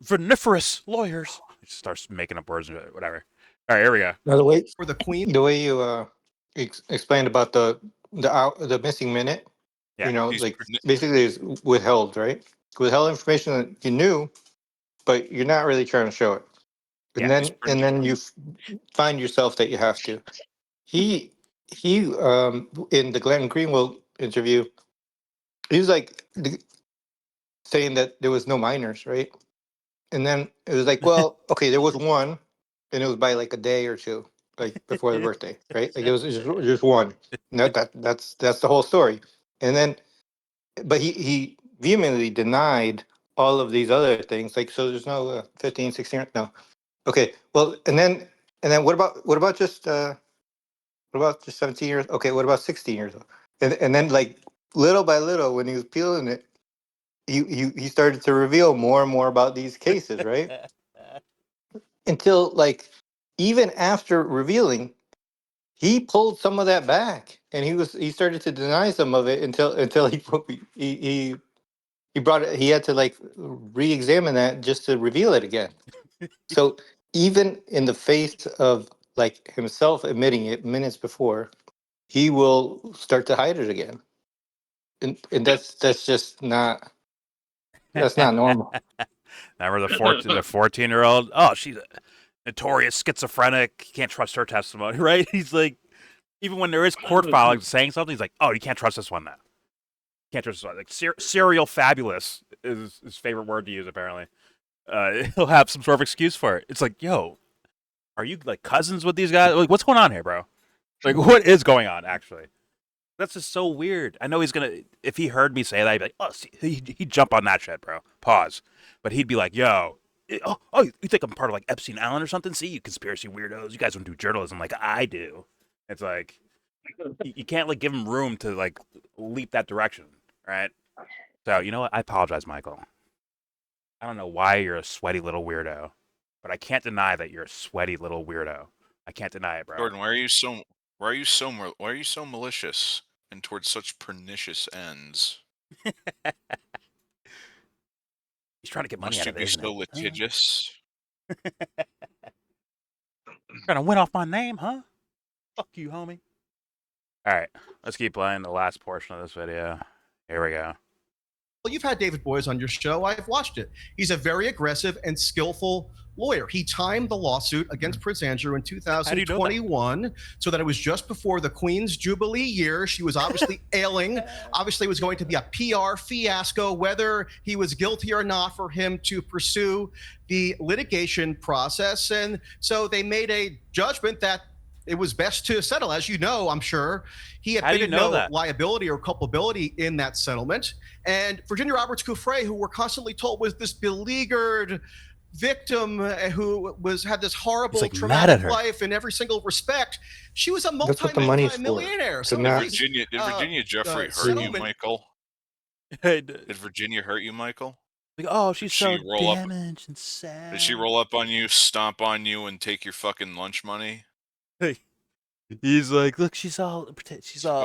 viniferous lawyers. He starts making up words and whatever. All right, here we go. Now the way for the Queen, the way you explained about the missing minute, yeah, like basically is withheld, right? Withheld information that you knew, but you're not really trying to show it. And then you find yourself that you have to. He in the Glenn Greenwald interview, he was like saying that there was no minors, right? And then it was like, well, okay, there was one, and it was by like a day or two, like before the birthday, right? Like it was just one. That's the whole story. And then, but he vehemently denied all of these other things. Like, so there's no 15, 16, no. Okay, well, and then what about just 17 years? Okay, what about 16 years old? And then like little by little, when he was peeling it, he started to reveal more and more about these cases, right? Until like even after revealing, he pulled some of that back, and he started to deny some of it until he brought it. He had to like re-examine that just to reveal it again. So even in the face of like himself admitting it minutes before, he will start to hide it again, and that's just not normal. Remember the 14-year-old? Oh, she's a notorious schizophrenic. You can't trust her testimony, right? He's like, even when there is court filings saying something, he's like, oh, you can't trust this one now. Can't trust this one. Like serial fabulous is his favorite word to use, apparently. He'll have some sort of excuse for it. It's like, yo, are you like cousins with these guys? Like, what's going on here, bro? Like, what is going on, actually? That's just so weird. I know he's gonna, if he heard me say that, he'd be like, oh, see, he'd jump on that shit, bro. Pause. But he'd be like, yo, oh, you think I'm part of like Epstein Island or something? See, you conspiracy weirdos. You guys don't do journalism like I do. It's like, you can't like give him room to like leap that direction, right? So, you know what? I apologize, Michael. I don't know why you're a sweaty little weirdo, but I can't deny that you're a sweaty little weirdo. I can't deny it, bro. Jordan, why are you so malicious and towards such pernicious ends? He's trying to get money Must out of you it. be so litigious? Trying to win off my name, huh? Fuck you, homie. All right, let's keep playing the last portion of this video. Here we go. Well, you've had David Boies on your show. I've watched it. He's a very aggressive and skillful lawyer. He timed the lawsuit against Prince Andrew in 2021 so that it was just before the Queen's Jubilee year. She was obviously ailing. Obviously, it was going to be a PR fiasco, whether he was guilty or not, for him to pursue the litigation process. And so they made a judgment that it was best to settle. As you know, I'm sure, he admitted no liability or culpability in that settlement. And Virginia Roberts Giuffre, who we're constantly told was this beleaguered victim who had this horrible traumatic life in every single respect, she was a multi-millionaire. Did Virginia Jeffrey hurt you, Michael? Did Virginia hurt you, Michael? Like, oh, she's so damaged and sad. Did she roll up on you, stomp on you, and take your fucking lunch money? He's like, look, she's all what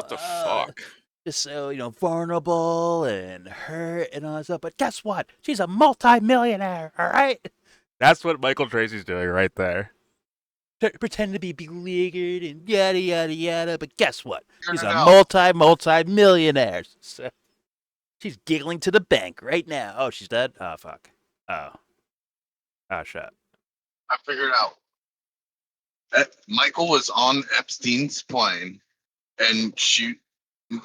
the fuck? Just so, vulnerable and hurt and all that stuff. But guess what? She's a multi-millionaire, all right? That's what Michael Tracey's doing right there. Pretend to be beleaguered and yada, yada, yada. But guess what? She's a multi-millionaire. So she's giggling to the bank right now. Oh, she's dead? Oh, fuck. Oh, shit. I figured out. Michael was on Epstein's plane, and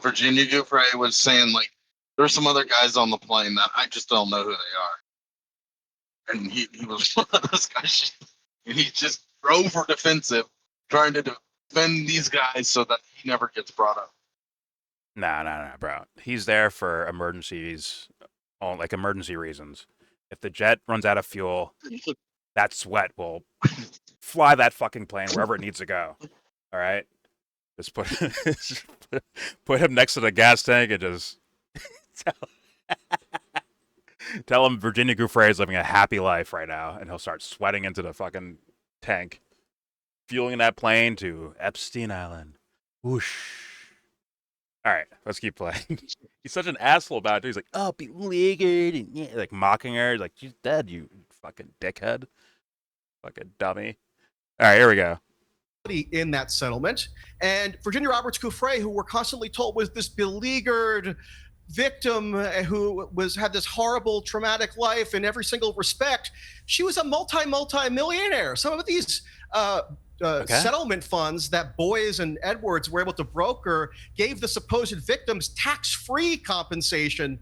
Virginia Giuffre was saying, like, there's some other guys on the plane that I just don't know who they are. And he was one of those guys, and he's just over defensive, trying to defend these guys so that he never gets brought up. Nah, bro. He's there for emergencies, like emergency reasons. If the jet runs out of fuel, that sweat will fly that fucking plane wherever it needs to go. All right? Just put him next to the gas tank and just tell him Virginia Giuffre is living a happy life right now, and he'll start sweating into the fucking tank, fueling that plane to Epstein Island. Whoosh. All right, let's keep playing. He's such an asshole about it. He's like, oh, beleaguered, and like mocking her. He's like, she's dead, you fucking dickhead. Fucking dummy. All right, here we go. In that settlement. And Virginia Roberts Giuffre, who we're constantly told was this beleaguered victim who had this horrible traumatic life in every single respect, she was a multi-millionaire. Some of these settlement funds that Boies and Edwards were able to broker gave the supposed victims tax-free compensation,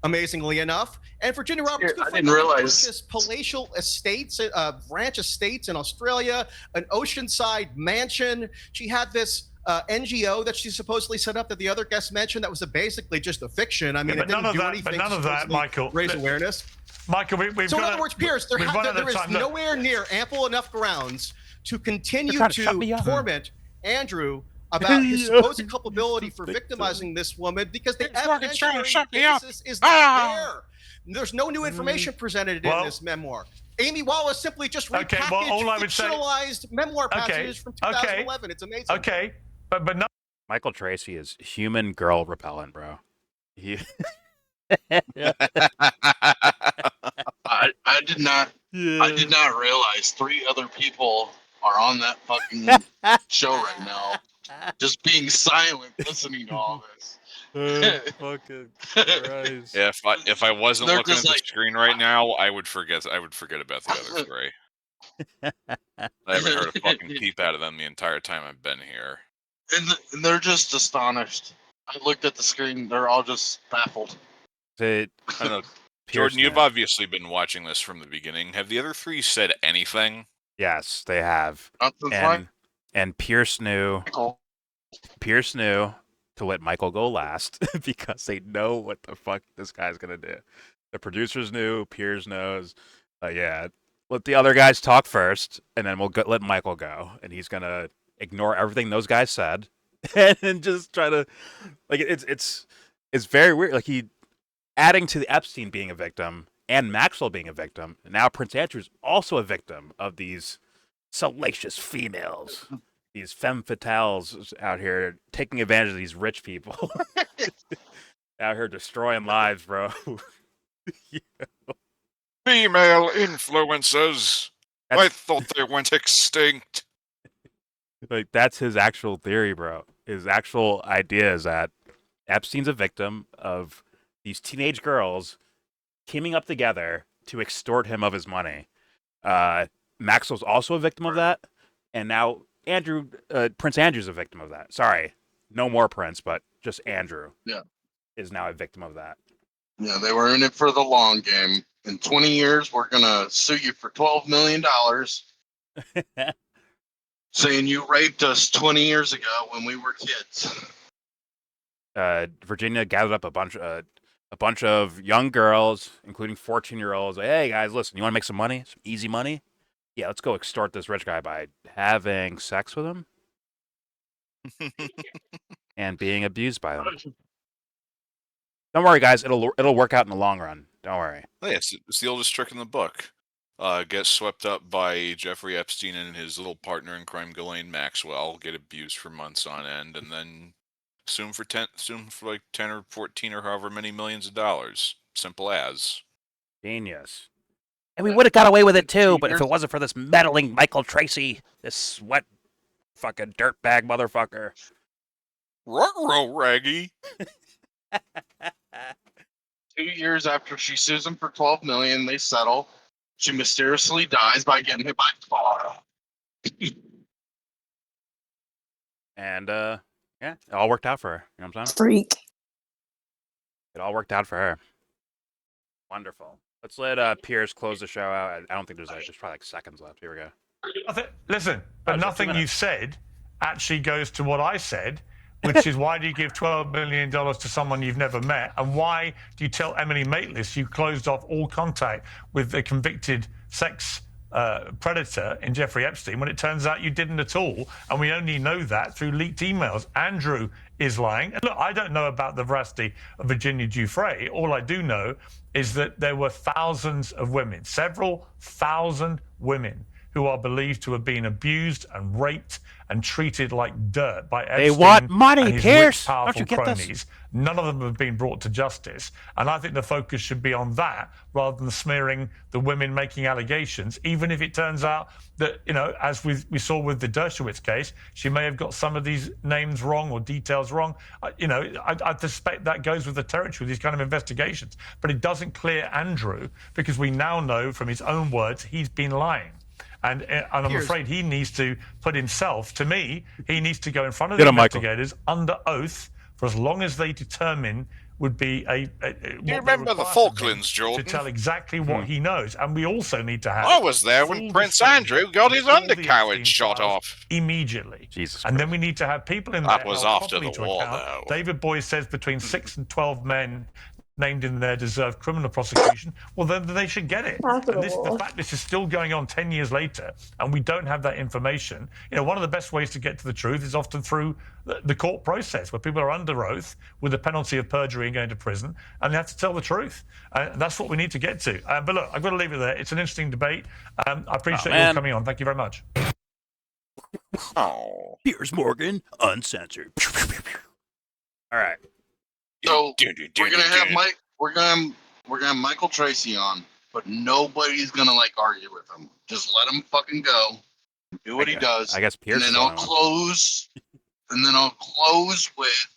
amazingly enough. And Virginia Roberts I didn't realize purchased palatial estates, ranch estates in Australia, an oceanside mansion. She had this NGO that she supposedly set up that the other guests mentioned that was basically just a fiction. I mean, it didn't do anything. But none of that, Michael. Raise awareness. Michael, we've so got in other words, Piers, there is nowhere near ample enough grounds to continue to torment Andrew about his supposed culpability for victimizing this woman, because the evidentiary basis is not there. There's no new information presented in this memoir. Amy Wallace simply just repackaged fictionalized memoir passages from 2011. It's amazing. Okay, but no. Michael Tracey is human girl repellent, bro. I did not realize 3 other people are on that fucking show right now, just being silent, listening to all this. Fucking Christ. Yeah, if I wasn't They're looking just at the like- screen right now, I would forget about the other three. I haven't heard a fucking peep out of them the entire time I've been here. And they're just astonished. I looked at the screen. They're all just baffled. I know. Jordan, you've obviously been watching this from the beginning. Have the other three said anything? Yes, they have. And Piers knew to let Michael go last because they know what the fuck this guy's gonna do. The producers knew, Piers knows. Yeah, let the other guys talk first, and then we'll let Michael go, and he's gonna ignore everything those guys said, and just try to it's very weird. Like he adding to the Epstein being a victim and Maxwell being a victim, and now Prince Andrew's also a victim of these salacious females. These femme fatales out here taking advantage of these rich people. Out here destroying lives, bro. Female influencers. I thought they went extinct. Like, that's his actual theory, bro. His actual idea is that Epstein's a victim of these teenage girls teaming up together to extort him of his money. Maxwell's also a victim of that. And now Prince Andrew's a victim of that. Sorry, no more Prince, but just Andrew. Yeah, is now a victim of that. Yeah, they were in it for the long game. In 20 years, we're gonna sue you for $12 million, saying you raped us 20 years ago when we were kids. Virginia gathered up a bunch of young girls, including 14-year-olds. Like, hey guys, listen, you want to make some money, some easy money? Yeah, let's go extort this rich guy by having sex with him and being abused by him. Don't worry, guys. It'll work out in the long run. Don't worry. Oh, yeah, it's the oldest trick in the book. Get swept up by Jeffrey Epstein and his little partner in crime, Ghislaine Maxwell. Get abused for months on end, and then sue for like 10 or 14 or however many millions of dollars. Simple as. Genius. And we would have got away with it too, but if it wasn't for this meddling Michael Tracey, this sweat fucking dirtbag motherfucker. Ruh-roh, Raggy. 2 years after she sues him for $12 million, they settle. She mysteriously dies by getting hit by a car. And yeah, it all worked out for her. You know what I'm saying? Freak. It all worked out for her. Wonderful. Let's let Piers close the show out. I don't think there's probably like seconds left. Here we go. Listen, but nothing you said actually goes to what I said, which is why do you give $12 million to someone you've never met? And why do you tell Emily Maitlis you closed off all contact with the convicted sex predator in Jeffrey Epstein when it turns out you didn't at all? And we only know that through leaked emails. Andrew is lying. And look, I don't know about the veracity of Virginia Giuffre. All I do know is that there were thousands of women, several thousand women, who are believed to have been abused and raped and treated like dirt by Epstein. They want money, and his Piers. rich, powerful Don't you get cronies. this? None of them have been brought to justice. And I think the focus should be on that rather than smearing the women making allegations, even if it turns out that, you know, as we saw with the Dershowitz case, she may have got some of these names wrong or details wrong. I suspect that goes with the territory with these kind of investigations. But it doesn't clear Andrew, because we now know from his own words he's been lying. And I'm afraid he needs to put himself, to me, he needs to go in front of the investigators under oath for as long as they determine would be you remember the Falklands, Jordan? To tell exactly what he knows. And we also need to have... I was there when Prince Andrew got his undercarriage shot off. Immediately. Jesus and then we need to have people in that there... was after the war, though. David Boies says between 6 and 12 men named in their deserved criminal prosecution, well, then they should get it. And the fact this is still going on 10 years later, and we don't have that information, you know, one of the best ways to get to the truth is often through the court process, where people are under oath with the penalty of perjury and going to prison, and they have to tell the truth. That's what we need to get to. But look, I've got to leave it there. It's an interesting debate. I appreciate you all coming on. Thank you very much. Oh, Piers Morgan, Uncensored. All right. So we're gonna have Michael Tracey on, but nobody's gonna argue with him. Just let him fucking go, do what he does. I guess Piers. And then I'll close. And then I'll close with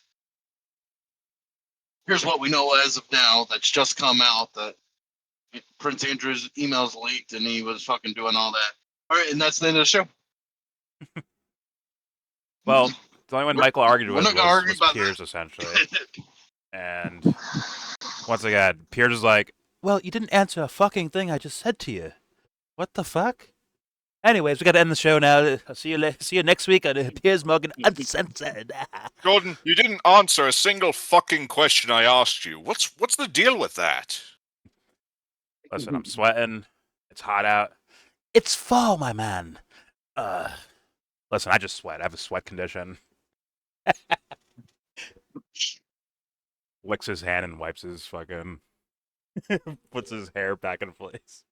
here's what we know as of now that's just come out that Prince Andrew's emails leaked and he was fucking doing all that. All right, and that's the end of the show. Well, the only one Michael argued we're with not gonna argue was about Piers, that. essentially. And once again, Piers is like, well, you didn't answer a fucking thing I just said to you. What the fuck? Anyways, we got to end the show now. I'll see you next week on Piers Morgan Uncensored. Jordan, you didn't answer a single fucking question I asked you. What's the deal with that? Listen, I'm sweating. It's hot out. It's fall, my man. Listen, I just sweat. I have a sweat condition. Licks his hand and wipes his fucking... puts his hair back in place.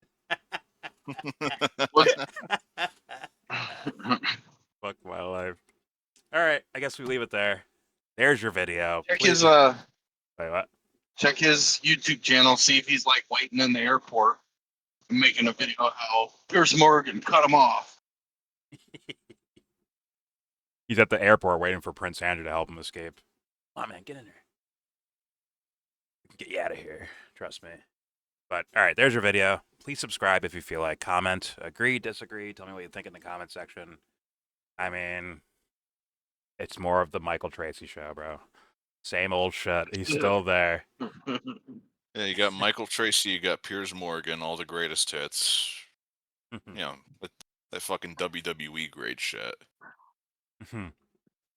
Fuck my life. All right, I guess we leave it there. There's your video. Check Please... his Wait, what? Check his YouTube channel. See if he's like waiting in the airport and making a video how Piers Morgan cut him off. He's at the airport waiting for Prince Andrew to help him escape. Come on, man, get in there. Get you out of here. Trust me. But, all right, there's your video. Please subscribe if you feel like. Comment. Agree, disagree. Tell me what you think in the comment section. I mean, it's more of the Michael Tracey show, bro. Same old shit. He's still there. Yeah, you got Michael Tracey, you got Piers Morgan, all the greatest hits. You know, that fucking WWE great shit.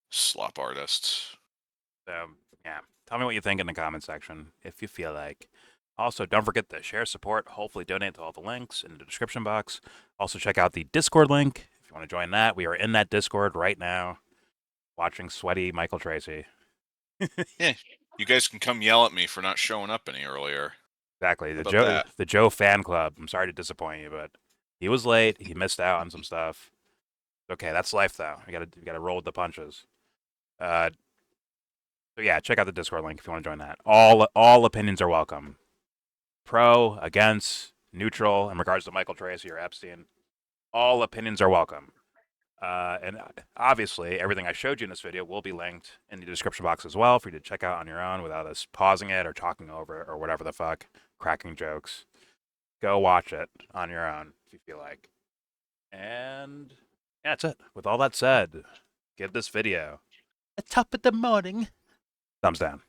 Slop artists. So, yeah. Tell me what you think in the comment section if you feel like. Also, don't forget to share, support, hopefully donate to all the links in the description box. Also, check out the Discord link if you want to join that. We are in that Discord right now watching sweaty Michael Tracey. Yeah, you guys can come yell at me for not showing up any earlier. Exactly. The Joe fan club. I'm sorry to disappoint you, but he was late. He missed out on some stuff. Okay, that's life, though. You gotta roll with the punches. So yeah, check out the Discord link if you want to join that. All opinions are welcome. Pro, against, neutral in regards to Michael Tracey or Epstein. All opinions are welcome. And obviously, everything I showed you in this video will be linked in the description box as well for you to check out on your own without us pausing it or talking over it or whatever the fuck, cracking jokes. Go watch it on your own if you feel like. And yeah, that's it. With all that said, give this video a top of the morning thumbs down.